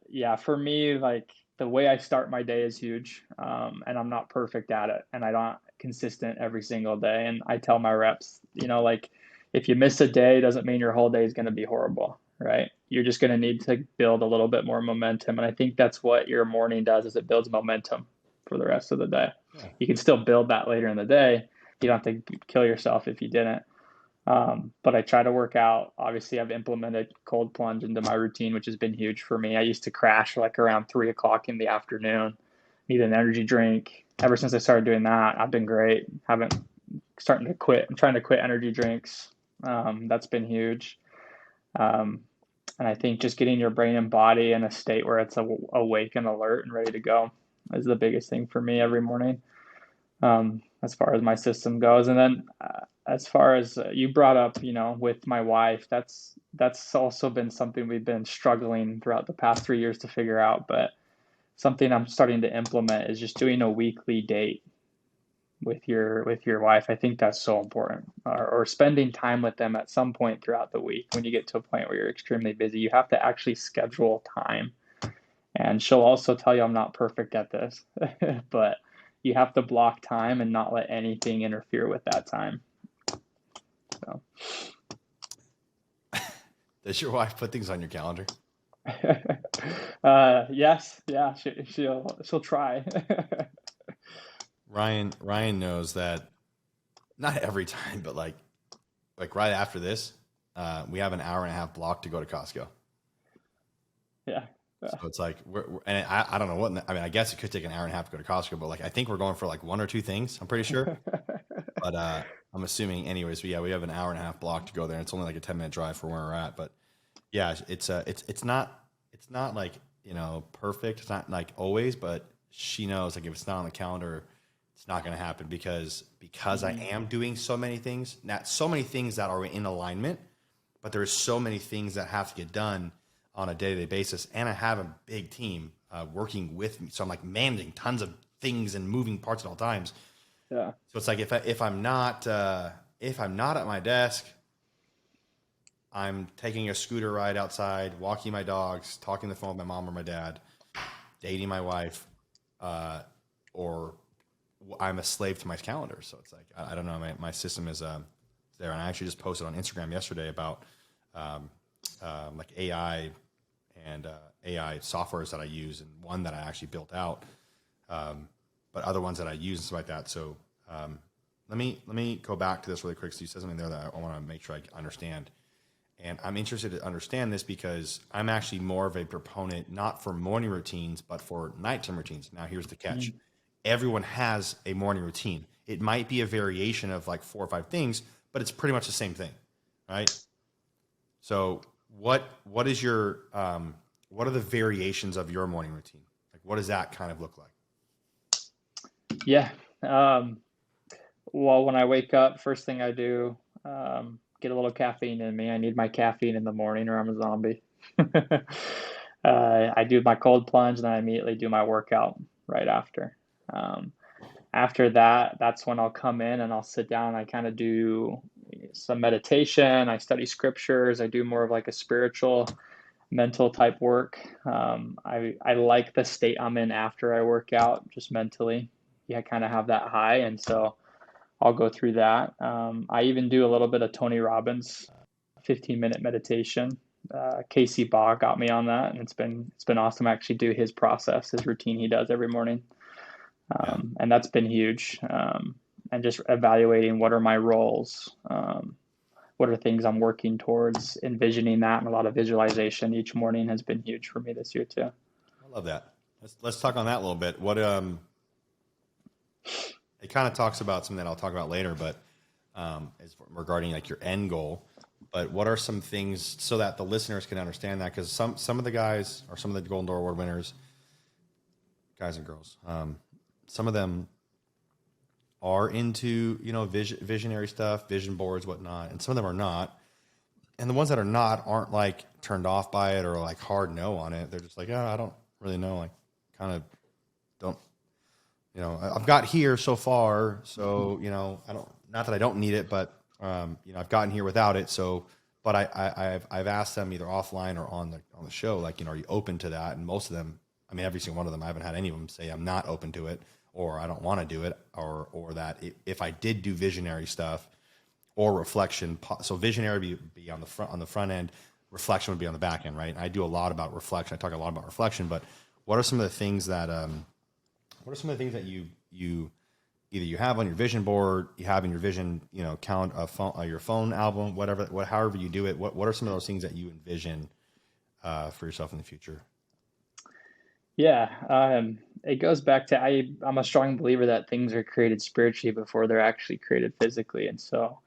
yeah, for me, like the way I start my day is huge. And I'm not perfect at it, and I'm not consistent every single day. And I tell my reps, like if you miss a day, doesn't mean your whole day is going to be horrible, right? You're just going to need to build a little bit more momentum. And I think that's what your morning does, is it builds momentum for the rest of the day. Yeah. You can still build that later in the day. You don't have to kill yourself if you didn't. But I try to work out. Obviously, I've implemented cold plunge into my routine, which has been huge for me. I used to crash like around 3 o'clock in the afternoon, need an energy drink. Ever since I started doing that, I've been great. I'm trying to quit energy drinks. That's been huge. And I think just getting your brain and body in a state where it's awake and alert and ready to go is the biggest thing for me every morning. As far as my system goes. And then as far as you brought up, with my wife, that's also been something we've been struggling throughout the past 3 years to figure out. But something I'm starting to implement is just doing a weekly date with your wife. I think that's so important. Or spending time with them at some point throughout the week. When you get to a point where you're extremely busy, you have to actually schedule time. And she'll also tell you I'm not perfect at this, but you have to block time and not let anything interfere with that time. So,
does your wife put things on your calendar?
Yes, yeah, she'll try.
Ryan knows that, not every time, but like like right after this, we have an hour and a half block to go to Costco.
Yeah. Yeah.
So it's like, and I don't know what, I mean, I guess it could take an hour and a half to go to Costco, but like, I think we're going for like one or two things. I'm pretty sure, but I'm assuming anyways. But yeah, we have an hour and a half block to go there. It's only like a 10-minute drive from where we're at, but yeah, it's not like, you know, perfect. It's not like always, but she knows like if it's not on the calendar, it's not going to happen because I am doing so many things, not so many things that are in alignment, but there's so many things that have to get done on a day-to-day basis. And I have a big team working with me. So I'm like managing tons of things and moving parts at all times.
Yeah.
So it's like, if I'm not at my desk, I'm taking a scooter ride outside, walking my dogs, talking on the phone with my mom or my dad, dating my wife, or I'm a slave to my calendar. So it's like, I don't know. My system is there. And I actually just posted on Instagram yesterday about like AI and AI softwares that I use, and one that I actually built out, but other ones that I use and stuff like that. So let me go back to this really quick. So you said something there that I want to make sure I understand. And I'm interested to understand this because I'm actually more of a proponent, not for morning routines, but for nighttime routines. Now, here's the catch. Everyone has a morning routine. It might be a variation of like 4 or 5 things, but it's pretty much the same thing, right? So what is your, what are the variations of your morning routine? Like, what does that kind of look like?
Yeah. Well, when I wake up, first thing I do, get a little caffeine in me. I need my caffeine in the morning or I'm a zombie. I do my cold plunge, and then I immediately do my workout right after. Um, After that, that's when I'll come in and I'll sit down. I kind of do some meditation. I study scriptures. I do more of like a spiritual, mental type work. I like the state I'm in after I work out, just mentally. Yeah, I kind of have that high, and so I'll go through that. I even do a little bit of Tony Robbins, 15-minute meditation. Casey Baugh got me on that, and it's been awesome. I actually do his process, his routine he does every morning, and that's been huge. And just evaluating what are my roles, what are things I'm working towards, envisioning that, and a lot of visualization each morning has been huge for me this year too.
I love that. Let's talk on that a little bit. What it kind of talks about something that I'll talk about later, but is regarding like your end goal. But what are some things so that the listeners can understand that? Because some of the guys or some of the Golden Door Award winners, guys and girls, some of them are into, you know, visionary stuff, vision boards, whatnot, and some of them are not. And the ones that are not aren't like turned off by it or like hard no on it. They're just like, oh, I don't really know, like kind of don't, you know, I've got here so far, so you know, I don't, not that I don't need it, but you know, I've gotten here without it. So, but I've asked them either offline or on the show, like, you know, are you open to that? And most of them, I mean, every single one of them, I haven't had any of them say I'm not open to it, or I don't want to do it, or that if I did do visionary stuff or reflection, so visionary would be on the front end, reflection would be on the back end, right? And I do a lot about reflection. I talk a lot about reflection, but what are some of the things that you either you have on your vision board, you have in your vision, you know, your phone album, however you do it. What are some of those things that you envision for yourself in the future?
Yeah, it goes back to I'm a strong believer that things are created spiritually before they're actually created physically, and so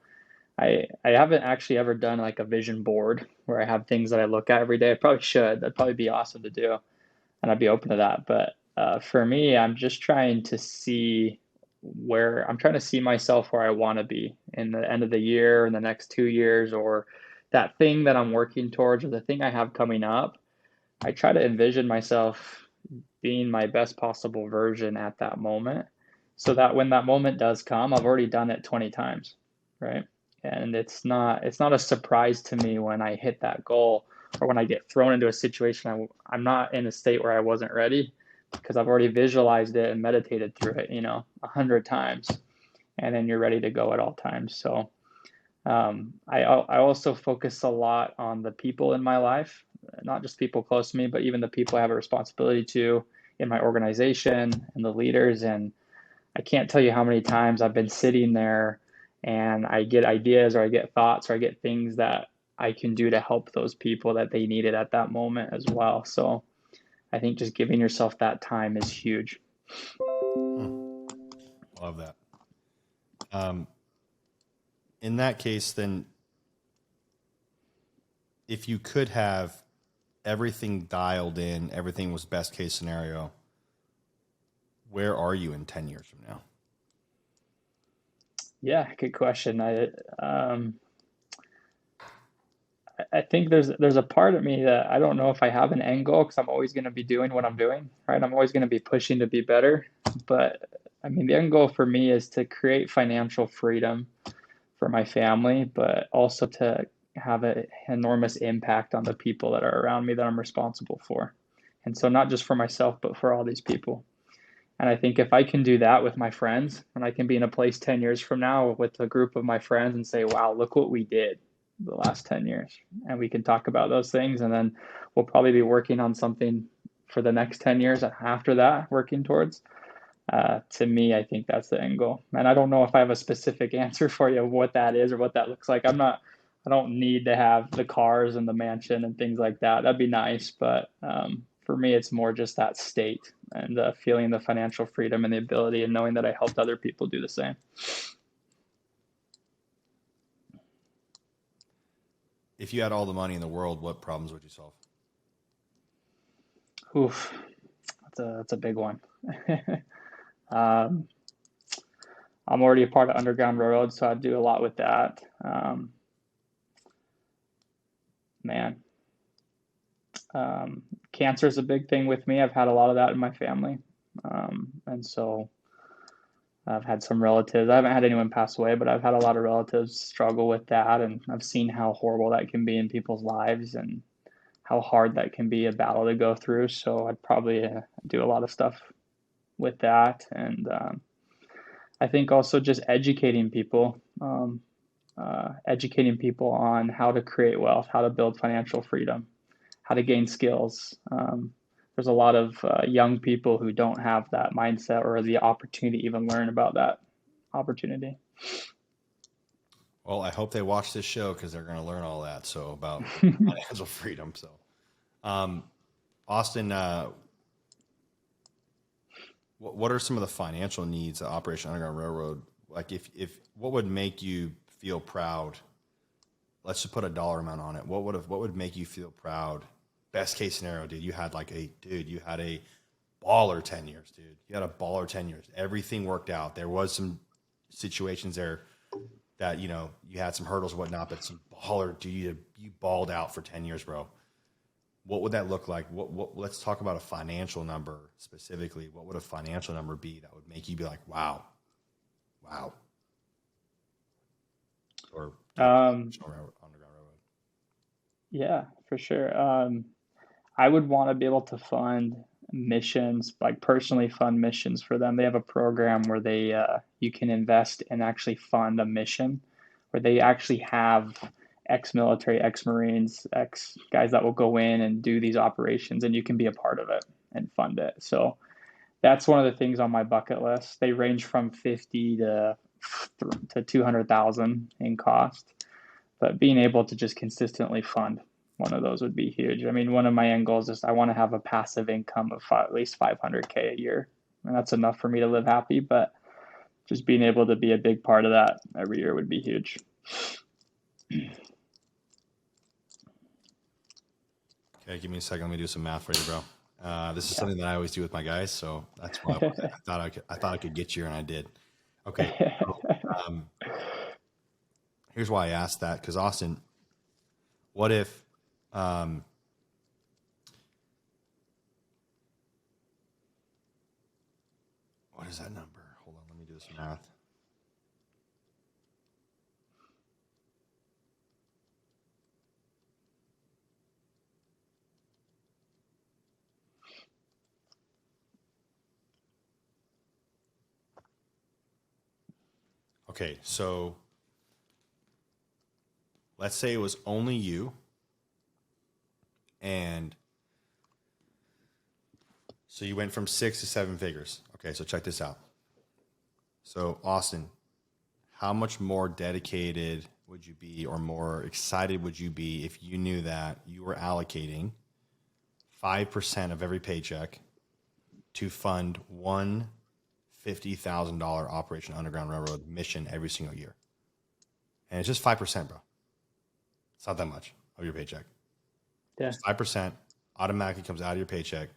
I haven't actually ever done like a vision board where I have things that I look at every day. I probably should. That'd probably be awesome to do, and I'd be open to that. But for me, I'm just trying to see myself where I want to be in the end of the year, in the next 2 years, or that thing that I'm working towards, or the thing I have coming up. I try to envision myself being my best possible version at that moment, so that when that moment does come, I've already done it 20 times, right? And it's not a surprise to me when I hit that goal, or when I get thrown into a situation I'm not in a state where I wasn't ready, because I've already visualized it and meditated through it, 100 times, and then you're ready to go at all times. So I also focus a lot on the people in my life, not just people close to me, but even the people I have a responsibility to in my organization and the leaders. And I can't tell you how many times I've been sitting there and I get ideas or I get thoughts or I get things that I can do to help those people that they needed at that moment as well. So I think just giving yourself that time is huge.
Love that. In that case, then, if you could have everything dialed in, everything was best case scenario, where are you in 10 years from now?
Yeah, good question. I think there's a part of me that I don't know if I have an end goal because I'm always going to be doing what I'm doing, right? I'm always going to be pushing to be better. But I mean, the end goal for me is to create financial freedom for my family, but also to have an enormous impact on the people that are around me that I'm responsible for. And so not just for myself, but for all these people. And I think if I can do that with my friends, and I can be in a place 10 years from now with a group of my friends and say, wow, look what we did the last 10 years. And we can talk about those things. And then we'll probably be working on something for the next 10 years after that, working towards. To me, I think that's the end goal. And I don't know if I have a specific answer for you of what that is or what that looks like. I don't need to have the cars and the mansion and things like that. That'd be nice. But for me, it's more just that state and feeling the financial freedom and the ability and knowing that I helped other people do the same.
If you had all the money in the world, what problems would you solve?
Oof, that's a big one. um, I'm already a part of Underground Railroad, so I do a lot with that. Man, cancer is a big thing with me. I've had a lot of that in my family, and so I've had some relatives. I haven't had anyone pass away, but I've had a lot of relatives struggle with that, and I've seen how horrible that can be in people's lives and how hard that can be a battle to go through. So I'd probably do a lot of stuff with that, and I think also just educating people on how to create wealth, how to build financial freedom, how to gain skills. There's a lot of young people who don't have that mindset or the opportunity to even learn about that opportunity.
Well, I hope they watch this show because they're going to learn all that. So about financial freedom. So, Austin, what are some of the financial needs of Operation Underground Railroad? Like, if what would make you feel proud? Let's just put a dollar amount on it. What would make you feel proud? Best case scenario, dude. You had a baller 10 years, dude. You had a baller 10 years. Everything worked out. There was some situations there that, you had some hurdles and whatnot, but some baller, dude, you balled out for 10 years, bro. What would that look like? Let's talk about a financial number specifically. What would a financial number be that would make you be like, wow. Or Underground Railroad.
Yeah, for sure. I would want to be able to fund missions, like personally fund missions for them. They have a program where you can invest and actually fund a mission, where they actually have ex-military, ex-Marines, ex guys that will go in and do these operations, and you can be a part of it and fund it. So that's one of the things on my bucket list. They range from 50 to 200,000 in cost, but being able to just consistently fund one of those would be huge. I mean, one of my end goals is I want to have a passive income of at least 500K a year, and that's enough for me to live happy. But just being able to be a big part of that every year would be huge.
Okay, give me a second. Let me do some math for you, bro. This is something that I always do with my guys, so that's why I thought I could get you, and I did. Okay. So, here's why I asked that, because Austin, what if what is that number? Hold on, let me do some math. Okay, so let's say it was only you, and so you went from 6 to 7 figures. Okay, so check this out. So Austin, how much more dedicated would you be or more excited would you be if you knew that you were allocating 5% of every paycheck to fund one $50,000 Operation Underground Railroad mission every single year? And it's just 5%, bro. It's not that much of your paycheck.
Yeah.
5% automatically comes out of your paycheck.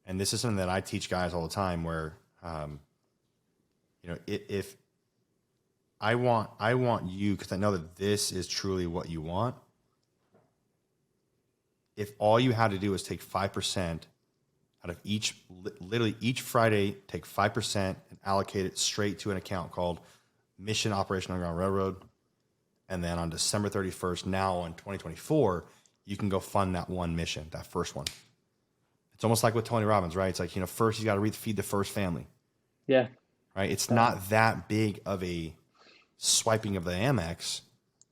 And this is something that I teach guys all the time where, if I want you, because I know that this is truly what you want. If all you had to do is take 5% out of literally each Friday, take 5% and allocate it straight to an account called Mission Operation Underground Railroad. And then on December 31st, now in 2024, you can go fund that one mission, that first one. It's almost like with Tony Robbins, right? It's like, first you got to feed the first family.
Yeah.
Right. It's not that big of a swiping of the Amex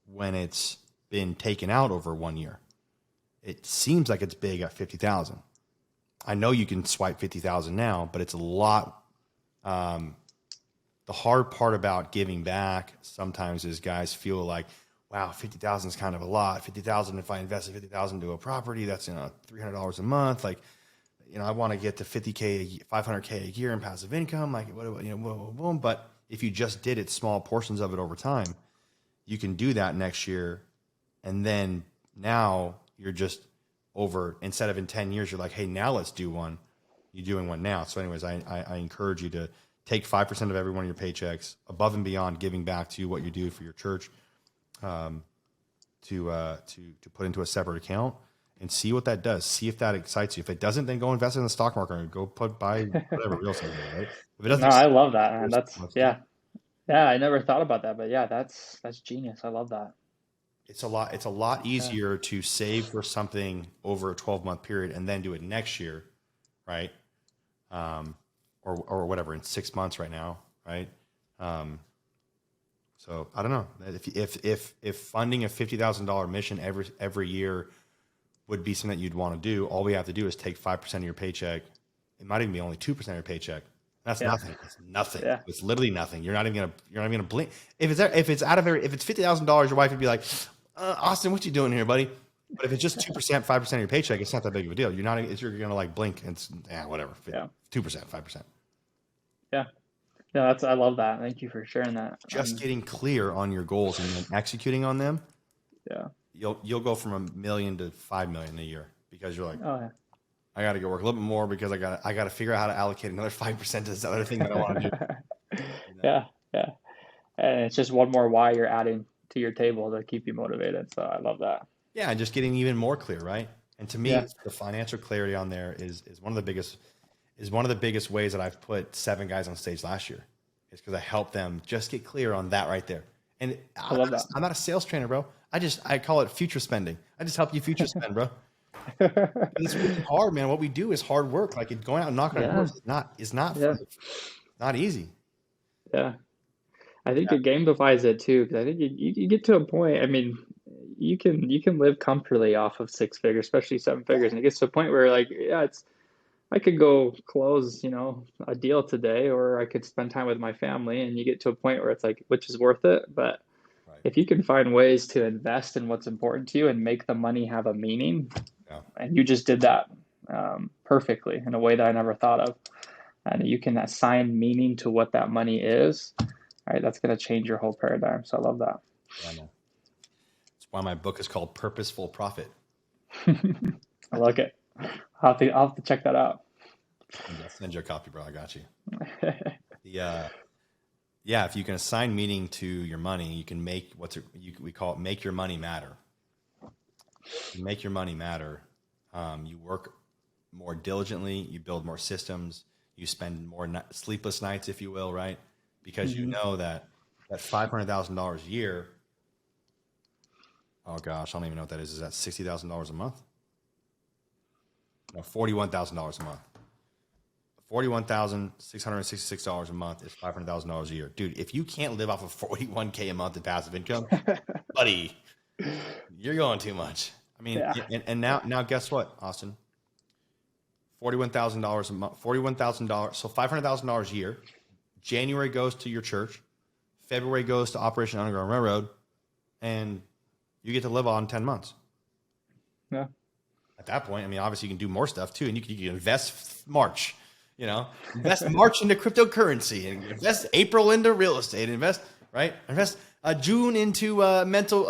when it's been taken out over 1 year. It seems like it's big at 50,000. I know you can swipe 50,000 now, but it's a lot. The hard part about giving back sometimes is guys feel like, wow, 50,000 is kind of a lot. 50,000, if I invested 50,000 into a property, that's $300 a month. Like, I want to get to 50K, 500K a year in passive income. Like, boom. But if you just did it, small portions of it over time, you can do that next year. And then now you're just over, instead of in 10 years, you're like, hey, now let's do one. You're doing one now. So anyways, I encourage you to take 5% of every one of your paychecks above and beyond giving back to what you do for your church, to put into a separate account and see what that does. See if that excites you. If it doesn't, then go invest in the stock market or go buy whatever real estate, right? If it doesn't,
No, I love that, man. Yeah. I never thought about that, but yeah, that's genius. I love that.
It's a lot easier to save for something over a 12-month period and then do it next year, right? Or whatever, in 6 months right now, right? So I don't know if funding a $50,000 mission every year would be something that you'd want to do. All we have to do is take 5% of your paycheck. It might even be only 2% of your paycheck. That's nothing. It's nothing. Yeah. It's literally nothing. You're not even gonna blink. If it's $50,000, your wife would be like, Austin, what you doing here, buddy? But if it's just 2%, 5% of your paycheck, it's not that big of a deal. You're gonna like blink and it's, whatever. 2%, 5%.
Yeah. Yeah, I love that. Thank you for sharing that.
Just getting clear on your goals and then executing on them.
Yeah.
You'll go from $1 million to $5 million a year because you're like,
oh yeah,
I got to go work a little bit more because I got to figure out how to allocate another 5% to this other thing that I want to do.
Yeah. And it's just one more why you're adding to your table to keep you motivated. So I love that.
Yeah, and just getting even more clear, right? And to me, the financial clarity on there is one of the biggest ways that I've put 7 guys on stage last year. Is because I help them just get clear on that right there. And I love that. I'm not a sales trainer, bro. I call it future spending. I just help you future spend, bro. It's really hard, man. What we do is hard work. Like going out and knocking on doors is not not easy.
Yeah. I think it gamifies it too, because I think you get to a point. I mean, you can live comfortably off of 6 figures, especially 7 figures, and it gets to a point where like, I could go close, a deal today, or I could spend time with my family, and you get to a point where it's like, which is worth it. But if you can find ways to invest in what's important to you and make the money have a meaning, and you just did that perfectly in a way that I never thought of, and you can assign meaning to what that money is, right? That's going to change your whole paradigm. So I love that.
Yeah, man. That's why my book is called Purposeful Profit.
I like it. I'll have to check that out.
I'll send you a copy, bro. I got you. If you can assign meaning to your money, you can make we call it make your money matter. You make your money matter. You work more diligently. You build more systems. You spend more sleepless nights, if you will, right? Because you know that $500,000 a year. Oh gosh, I don't even know what that is. Is that $60,000 a month? No, $41,000 a month. $41,666 a month is $500,000 a year. Dude, if you can't live off of $41K a month in passive income, buddy, you're going too much. I mean, and now guess what, Austin? $41,000 a month, $41,000. So $500,000 a year. January goes to your church. February goes to Operation Underground Railroad, and you get to live on 10 months.
Yeah.
At that point, I mean, obviously you can do more stuff too, and you can invest March, invest March into cryptocurrency, and invest April into real estate, invest June into mental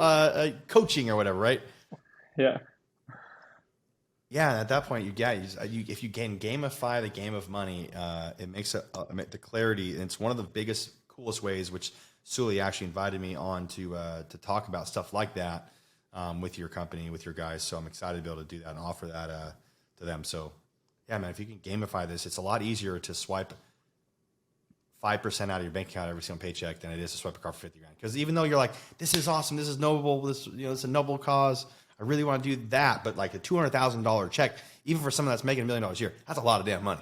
coaching or whatever, right?
Yeah.
Yeah, and at that point, if you can gamify the game of money, it makes the clarity. And it's one of the biggest, coolest ways, which Sully actually invited me on to talk about stuff like that with your company, with your guys. So I'm excited to be able to do that and offer that to them. So yeah, man, if you can gamify this, it's a lot easier to swipe 5% out of your bank account every single paycheck than it is to swipe a card for 50 grand. Because even though you're like, this is awesome, this is noble, it's a noble cause, I really want to do that, but like a $200,000 check, even for someone that's making $1 million a year, that's a lot of damn money.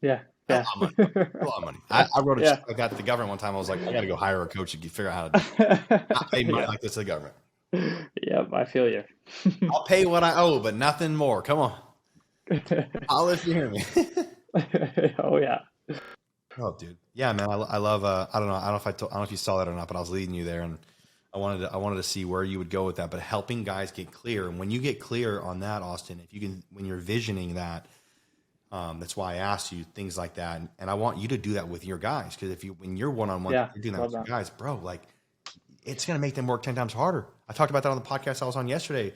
Yeah.
That's a lot of money. A lot of money. I wrote a check like that to the government one time. I was like, I got to go hire a coach to figure out how to not pay money like this to the government.
Yep, I feel you.
I'll pay what I owe, but nothing more. Come on. I'll let you hear me.
Oh yeah.
Oh, dude. Yeah, man. I love. I don't know if you saw that or not, but I was leading you there, and I wanted to see where you would go with that. But helping guys get clear, and when you get clear on that, Austin, if you can, when you're visioning that, that's why I asked you things like that, and I want you to do that with your guys, because when you're one-on-one, you're doing that with your guys, bro. Like, it's gonna make them work 10 times harder. I talked about that on the podcast I was on yesterday.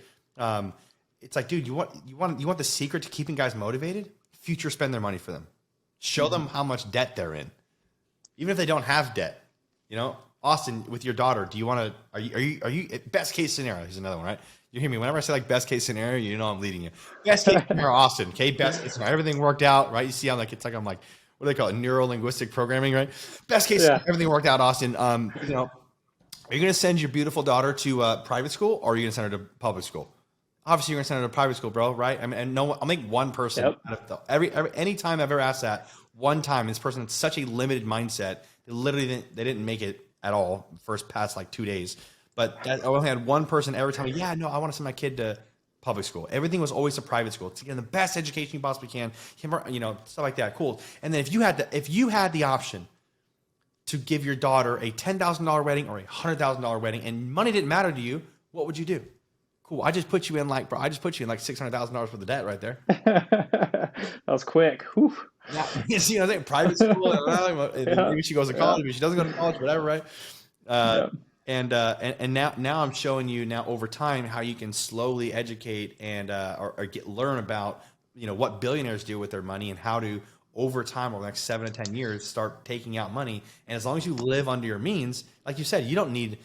It's like, dude, you want the secret to keeping guys motivated? Future spend their money for them. Show them how much debt they're in, even if they don't have debt. Austin, with your daughter, do you want to? Are you best case scenario? Here's another one, right? You hear me whenever I say like best case scenario, you know I'm leading you. Best case scenario, Austin. Okay, best case scenario, everything worked out, right? You see, I'm like what do they call it? Neuro linguistic programming, right? Best case scenario, everything worked out, Austin. Are you going to send your beautiful daughter to private school, or are you going to send her to public school? Obviously, you're going to send her to private school, bro, right? I mean, and no, I'll make one person out of every any time I've ever asked that, one time, this person had such a limited mindset, they didn't make it at all first past like 2 days. But I only had one person every time. Yeah, no, I want to send my kid to public school. Everything was always a private school. It's getting the best education you possibly can. Stuff like that. Cool. And then if you had the option to give your daughter a $10,000 wedding or a $100,000 wedding, and money didn't matter to you, what would you do? Cool. I just put you in like $600,000 worth of debt right there.
That was quick. Whew.
Yeah, you see what I'm saying? Private school, maybe she goes to college, maybe she doesn't go to college, whatever, right? And now I'm showing you now over time how you can slowly educate and learn about what billionaires do with their money, and how to over time over the next 7 to 10 years start taking out money. And as long as you live under your means, like you said, you don't need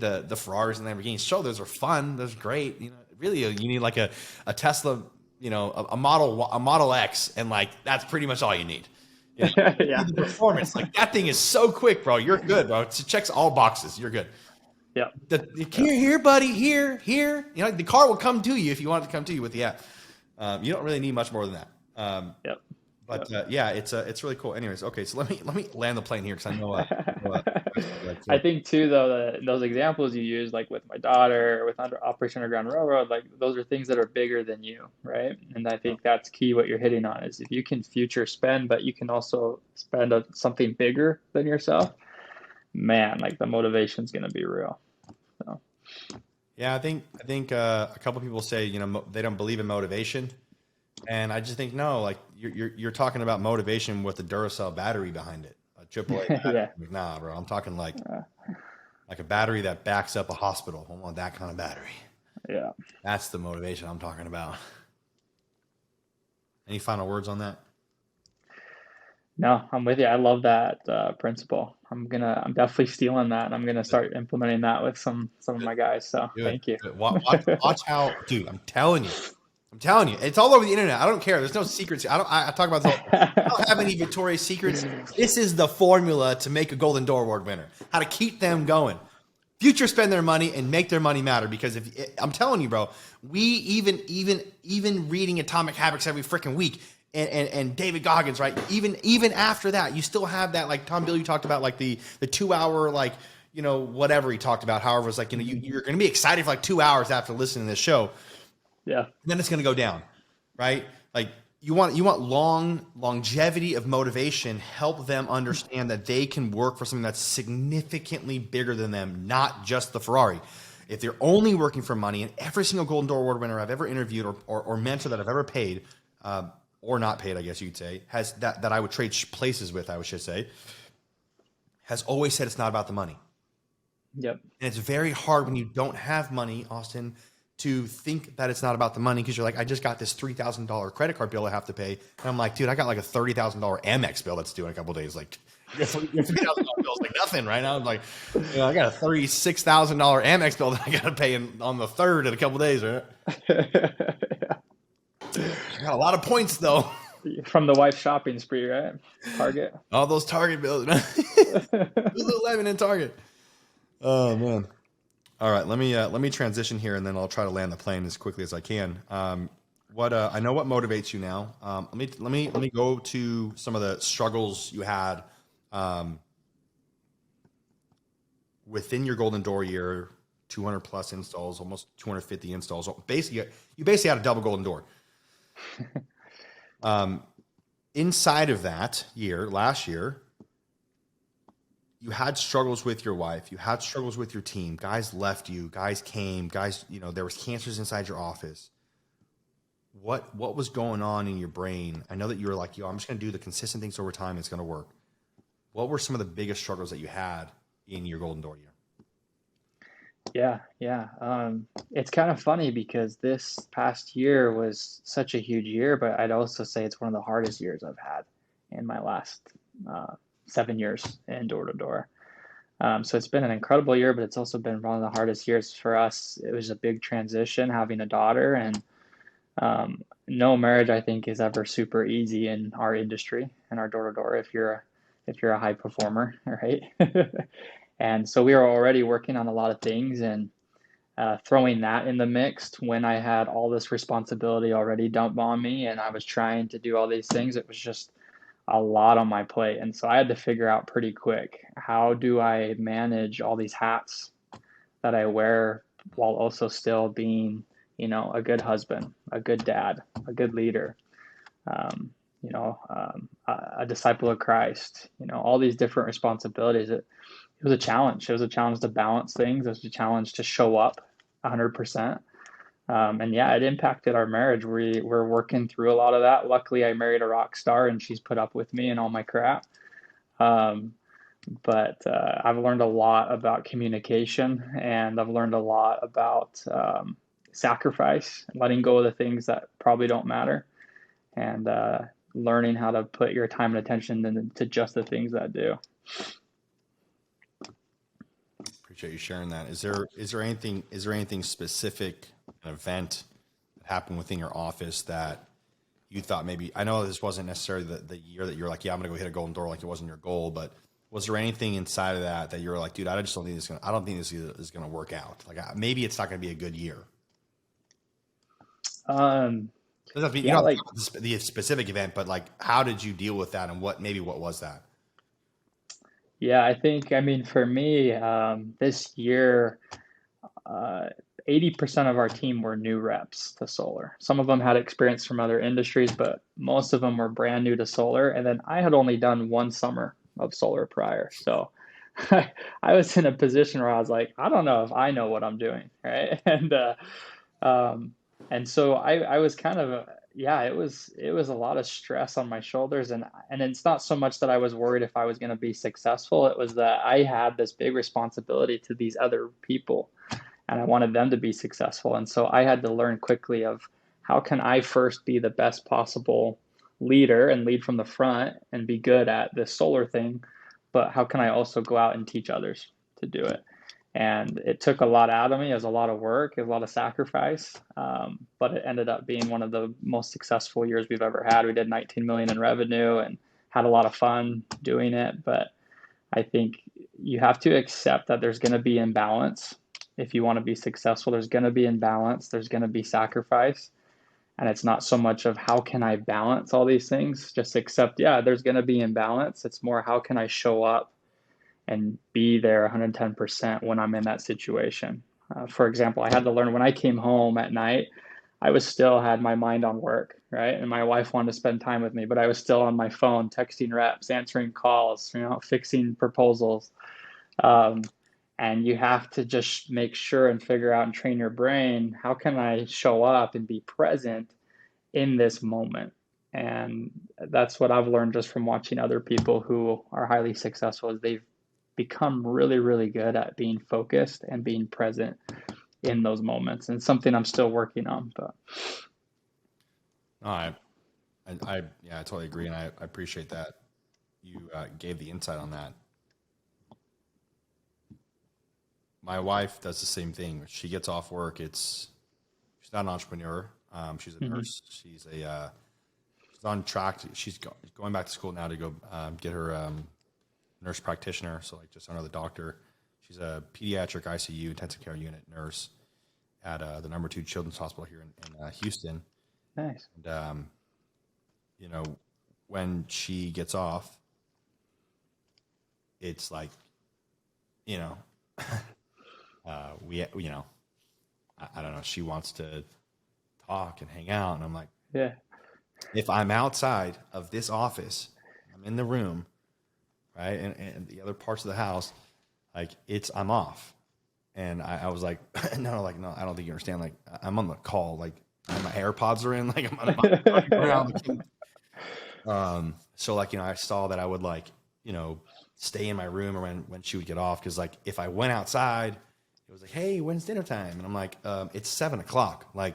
the Ferraris and Lamborghinis. Sure, those are fun, those are great. Really, you need like a Tesla. A Model X, and like that's pretty much all you need. The performance, like that thing is so quick, bro. You're good, bro. It checks all boxes. You're good.
Yeah.
Here, buddy. Here. The car will come to you if you want it to come to you with the app. You don't really need much more than that.
Yep.
But it's really cool. Anyways, okay, so let me land the plane here, because I know.
I think too, though, that those examples you use, like with my daughter, with Operation Underground Railroad, like those are things that are bigger than you, right? And I think that's key. What you're hitting on is if you can future spend, but you can also spend something bigger than yourself. Man, like the motivation's going to be real. So.
Yeah, I think a couple people say they don't believe in motivation. And I just think, no, like you're talking about motivation with a Duracell battery behind it, a AAA battery.
Yeah.
Nah, bro, I'm talking like a battery that backs up a hospital. I want that kind of battery.
Yeah.
That's the motivation I'm talking about. Any final words on that?
No, I'm with you. I love that principle. I'm definitely stealing that, and I'm gonna start implementing that with some of my guys. So thank you.
Watch how, dude. I'm telling you, it's all over the internet. I don't care. There's no secrets. I talk about this. I don't have any Victoria's Secrets. This is the formula to make a Golden Door Award winner. How to keep them going. Future spend their money and make their money matter. Because I'm telling you, bro, we even reading Atomic Habits every freaking week, and David Goggins, right? Even after that, you still have that, like Tom Bill, you talked about, like the 2 hour, like whatever he talked about. However, it's like you're going to be excited for like 2 hours after listening to this show.
Yeah.
And then it's going to go down, right? Like you want longevity of motivation. Help them understand that they can work for something that's significantly bigger than them, not just the Ferrari. If they're only working for money, and every single Golden Door Award winner I've ever interviewed or mentor that I've ever paid, or not paid, I guess you could say, has that I would trade places with, I should say, has always said it's not about the money.
Yep.
And it's very hard when you don't have money, Austin, to think that it's not about the money, because you're like, I just got this $3,000 credit card bill I have to pay. And I'm like, dude, I got like a $30,000 Amex bill that's due in a couple of days. Like, your $3,000 bill is like nothing right now. I'm like, I got a $36,000 Amex bill that I got to pay on the 3rd in a couple of days, right? I got a lot of points though.
From the wife shopping spree, right? Target.
All those Target bills. Lululemon and Target. Oh man. All right, let me transition here, and then I'll try to land the plane as quickly as I can. I know what motivates you now. Let me go to some of the struggles you had within your Golden Door year. 200 plus installs, almost 250 installs. Basically, you had a double Golden Door. Inside of that year, last year, you had struggles with your wife. You had struggles with your team. Guys left you. Guys came. Guys, there was cancers inside your office. What was going on in your brain? I know that you were like, I'm just going to do the consistent things over time. It's going to work. What were some of the biggest struggles that you had in your Golden Door year?
Yeah. It's kind of funny because this past year was such a huge year, but I'd also say it's one of the hardest years I've had in my last 7 years in door to door. So it's been an incredible year, but it's also been one of the hardest years for us. It was a big transition having a daughter, and no marriage I think is ever super easy in our industry and our door to door if you're a high performer, right? And so we were already working on a lot of things, and throwing that in the mix when I had all this responsibility already dumped on me and I was trying to do all these things, it was just a lot on my plate. And so I had to figure out pretty quick, how do I manage all these hats that I wear while also still being, a good husband, a good dad, a good leader, a disciple of Christ, all these different responsibilities. It was a challenge. It was a challenge to balance things. It was a challenge to show up 100%. And yeah, it impacted our marriage. We're working through a lot of that. Luckily, I married a rock star, and she's put up with me and all my crap. But I've learned a lot about communication, and I've learned a lot about sacrifice, letting go of the things that probably don't matter, and learning how to put your time and attention into just the things that do.
Appreciate you sharing that. Is there anything specific, an event that happened within your office that you thought maybe, I know this wasn't necessarily the year that you're like, I'm going to go hit a Golden Door, like it wasn't your goal, but was there anything inside of that you were like, dude, I don't think this is going to work out. Like maybe it's not going to be a good year.
Like
the specific event, but like, how did you deal with that, and what was that?
Yeah, for me, this year, 80% of our team were new reps to solar. Some of them had experience from other industries, but most of them were brand new to solar. And then I had only done one summer of solar prior. So I was in a position where I was like, I don't know if I know what I'm doing, right? And so I was kind of, it was a lot of stress on my shoulders, and it's not so much that I was worried if I was going to be successful. It was that I had this big responsibility to these other people, and I wanted them to be successful. And so I had to learn quickly of how can I first be the best possible leader and lead from the front and be good at this solar thing, but how can I also go out and teach others to do it? And it took a lot out of me. It was a lot of work, it was a lot of sacrifice, but it ended up being one of the most successful years we've ever had. We did 19 million in revenue and had a lot of fun doing it. But I think you have to accept that there's going to be imbalance. If you want to be successful, there's going to be imbalance. There's going to be sacrifice. And it's not so much of how can I balance all these things, just accept, there's going to be imbalance. It's more, how can I show up and be there 110% when I'm in that situation. For example, I had to learn when I came home at night, I was still had my mind on work, right? And my wife wanted to spend time with me, but I was still on my phone, texting reps, answering calls, fixing proposals. Um, and you have to just make sure and figure out and train your brain, how can I show up and be present in this moment? And that's what I've learned just from watching other people who are highly successful is they've become really, really good at being focused and being present in those moments, and something I'm still working on. But
No, yeah, I totally agree, and I appreciate that you gave the insight on that. My wife does the same thing. She gets off work. She's not an entrepreneur. She's a nurse. She's on track. She's going back to school now to go get her nurse practitioner. So like just another doctor. She's a pediatric ICU intensive care unit nurse at the number 2 children's hospital here in Houston.
nice.
And when she gets off, it's like, I don't know. She wants to talk and hang out, and I'm like,
Yeah.
if I'm outside of this office, I'm in the room, right, and the other parts of the house, like I'm off, and I was like, no, I don't think you understand. Like I'm on the call, like my AirPods are in, like I'm around. So like I saw that I would stay in my room or when she would get off, because like if I went outside, it was like, hey, when's dinner time? And I'm like, it's 7:00, like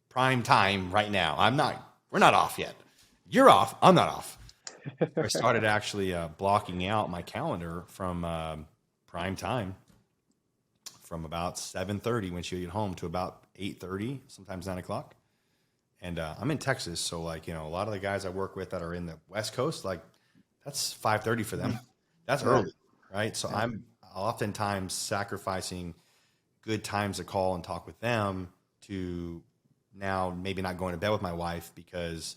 prime time right now. We're not off yet. You're off. I'm not off. I started actually blocking out my calendar from prime time from about 7:30 when she would get home to about 8:30, sometimes 9:00. And I'm in Texas, so like a lot of the guys I work with that are in the West Coast, like that's 5:30 for them. That's early, right? So I'm oftentimes sacrificing good times to call and talk with them to now maybe not going to bed with my wife because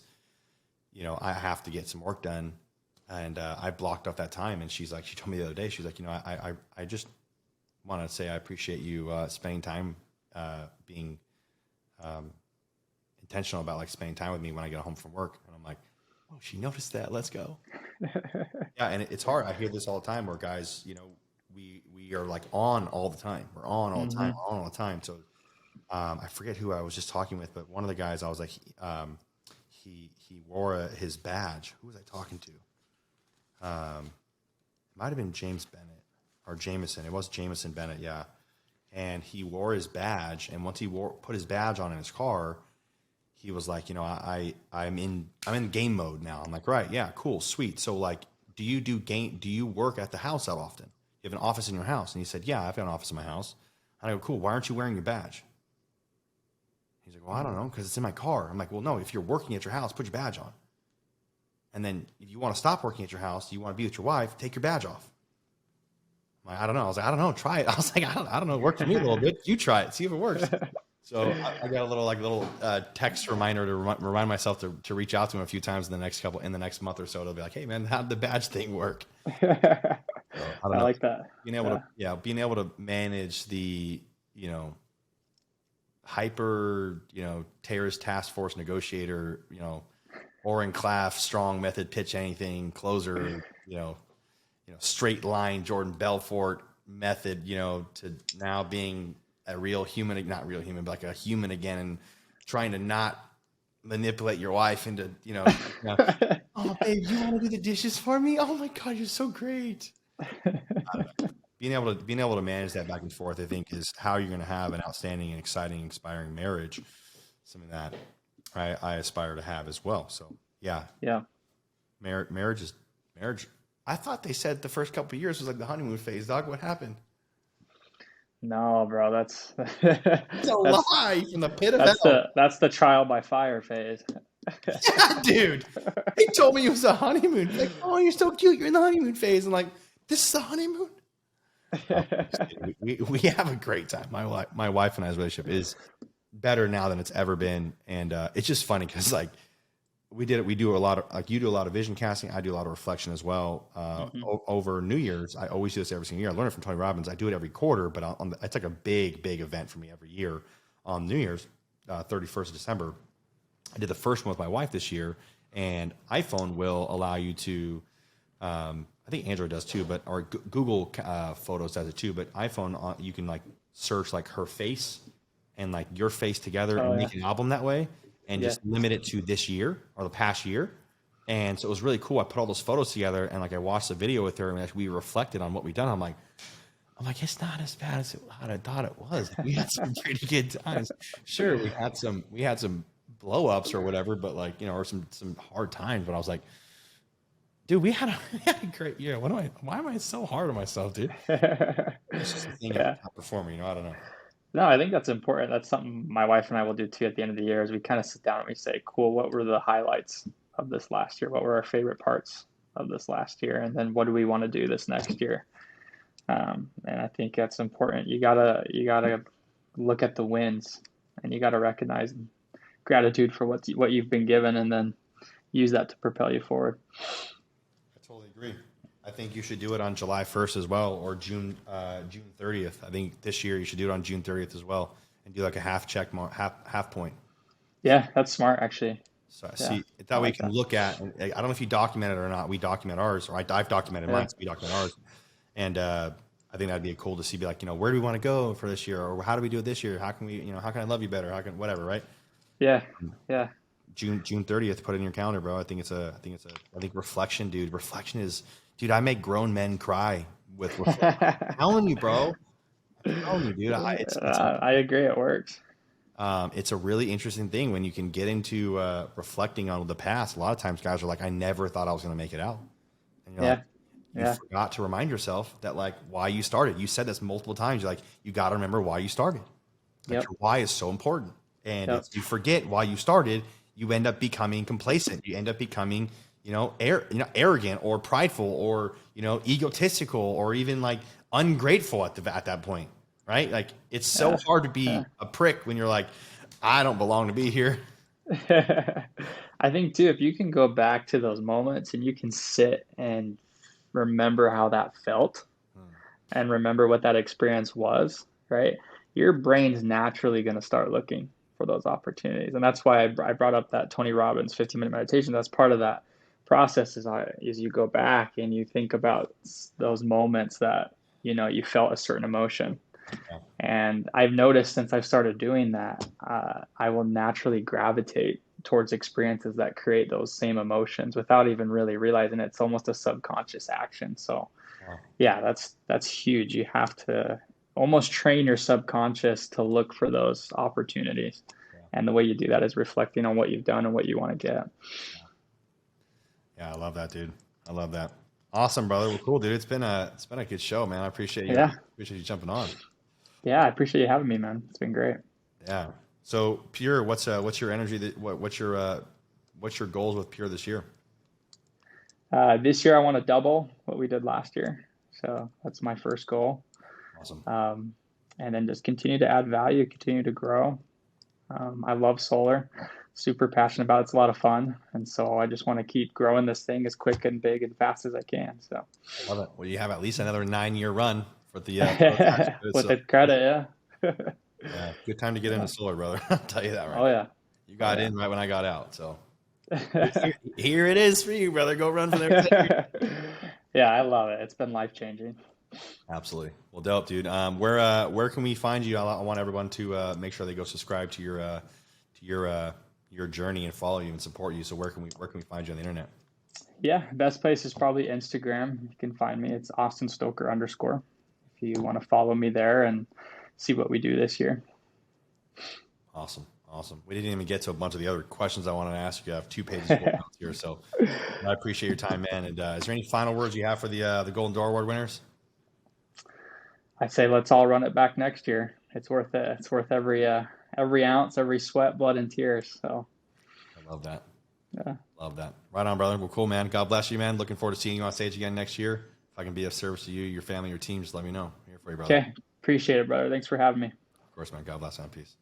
I have to get some work done, and I blocked off that time. And she told me the other day, she's like, I just want to say I appreciate you spending time being intentional about like spending time with me when I get home from work. And I'm like, oh, she noticed that. Let's go. Yeah, and it's hard. I hear this all the time where guys, we are like on all the time. We're on all the time, on all the time. So I forget who I was just talking with, but one of the guys I was like, he wore his badge. Who was I talking to? Might have been James Bennett or Jameson. It was Jameson Bennett, yeah. And he wore his badge, and once he put his badge on in his car, he was like, I'm in game mode now. I'm like, right, yeah, cool, sweet. So like, do you work at the house that often? You have an office in your house? And he said, yeah, I've got an office in my house. And I go, cool, why aren't you wearing your badge? He's like, well, I don't know, because it's in my car. I'm like, well, no, if you're working at your house, put your badge on. And then if you want to stop working at your house, you want to be with your wife, take your badge off. I'm like, I don't know. I was like, I don't know, try it. I was like, I don't know, it worked for me a little bit. You try it, see if it works. So I got a little text reminder to remind myself to reach out to him a few times in the next month or so. It'll be like, hey man, how'd the badge thing work? So,
I like that.
Being able to manage the, hyper, terrorist task force negotiator, Oren Klaff, strong method, pitch anything, closer, straight line, Jordan Belfort method, to now being a real human, not real human, but like a human again, and trying to not manipulate your wife into, oh, babe, you want to do the dishes for me? Oh my God, you're so great. Being able to manage that back and forth, I think, is how you're going to have an outstanding and exciting, inspiring marriage. Something that I aspire to have as well. So yeah. Marriage. I thought they said the first couple of years was like the honeymoon phase, dog. What happened?
No, bro, that's
It's a lie from the pit of hell.
That's the trial by fire phase.
Yeah, dude. He told me it was a honeymoon. Like, oh, you're so cute. You're in the honeymoon phase. I'm like, this is the honeymoon. We have a great time. My wife and I's relationship is better now than it's ever been, and it's just funny because like we do a lot of, like, you do a lot of vision casting, I do a lot of reflection as well. Over New Year's, I always do this every single year. I learned it from Tony Robbins. I do it every quarter, but it's like a big event for me every year on New Year's. 31st of December. I did the first one with my wife this year, and iPhone will allow you to, I think Android does too, but or Google Photos does it too. But iPhone, you can like search like her face and like your face together and make an album that way, and just limit it to this year or the past year. And so it was really cool. I put all those photos together, and like I watched the video with her, and we reflected on what we've done. I'm like, it's not as bad as I thought it was. We had some pretty good times. Sure, we had some blow ups or whatever, but like, or some hard times. But I was like, dude, we had a great year. Why am I so hard on myself, dude? It's just a thing of not performing. I don't know.
No, I think that's important. That's something my wife and I will do too at the end of the year. Is we kind of sit down and we say, cool, what were the highlights of this last year? What were our favorite parts of this last year? And then what do we want to do this next year? And I think that's important. You gotta look at the wins, and you gotta recognize gratitude for what you've been given, and then use that to propel you forward.
I totally agree. I think you should do it on July 1st as well, or June 30th. I think this year you should do it on June 30th as well, and do like a half point.
Yeah, that's smart actually.
So see that way you can look at. I don't know if you document it or not. We document ours, or I've documented mine. So we document ours, and I think that'd be cool to see. Be like, where do we want to go for this year, or how do we do it this year? How can we, how can I love you better? How can whatever, right?
Yeah.
June 30th. Put it in your calendar, bro. I think reflection, dude. Reflection is, dude. I make grown men cry with reflection. I'm telling you, bro. I'm telling you, dude.
I agree. It works.
It's a really interesting thing when you can get into reflecting on the past. A lot of times, guys are like, "I never thought I was going to make it out." And you're like, you forgot to remind yourself that like why you started. You said this multiple times. You're like, you got to remember why you started. Like your why is so important. And if you forget why you started, you end up becoming complacent. You end up becoming, arrogant or prideful or, egotistical or even like ungrateful at that point, right? Like it's so hard to be a prick when you're like, I don't belong to be here.
I think too, if you can go back to those moments and you can sit and remember how that felt and remember what that experience was, right? Your brain's naturally going to start looking for those opportunities. And that's why I brought up that Tony Robbins 15-minute meditation. That's part of that process is you go back and you think about those moments that, you felt a certain emotion. Yeah. And I've noticed since I've started doing that, I will naturally gravitate towards experiences that create those same emotions without even really realizing it. It's almost a subconscious action. So that's huge. You have to almost train your subconscious to look for those opportunities. Yeah. And the way you do that is reflecting on what you've done and what you want to get.
Yeah, I love that, dude. I love that. Awesome, brother. Well, cool, dude. It's been a good show, man. I appreciate you.
Yeah.
Appreciate you jumping on.
Yeah, I appreciate you having me, man. It's been great.
Yeah. So Pure, what's your energy? What's your goals with Pure this year?
This year I want to double what we did last year. So that's my first goal.
Awesome.
And then just continue to add value, continue to grow. I love solar, super passionate about it. It's a lot of fun. And so I just want to keep growing this thing as quick and big and fast as I can. So
love it. Well, you have at least another 9-year run for the
with the credit.
Yeah, good time to get into solar, brother. I'll tell you that right.
Oh yeah.
You got in right when I got out. So here it is for you, brother. Go run for there.
Yeah, I love it. It's been life-changing.
Absolutely. Well, dope, dude. Where can we find you? I want everyone to make sure they go subscribe to your journey and follow you and support you. So where can we find you on the internet?
Yeah, best place is probably Instagram. You can find me. It's @AustinStoker_. If you want to follow me there and see what we do this year.
Awesome. We didn't even get to a bunch of the other questions I wanted to ask you. I have 2 pages full of notes here, so I appreciate your time, man. And is there any final words you have for the Golden Door Award winners?
I'd say let's all run it back next year. It's worth it. It's worth every ounce, every sweat, blood, and tears. So
I love that.
Yeah.
Love that. Right on, brother. Well, cool, man. God bless you, man. Looking forward to seeing you on stage again next year. If I can be of service to you, your family, your team, just let me know. I'm here for you, brother.
Okay. Appreciate it, brother. Thanks for having me.
Of course, man. God bless you. Peace.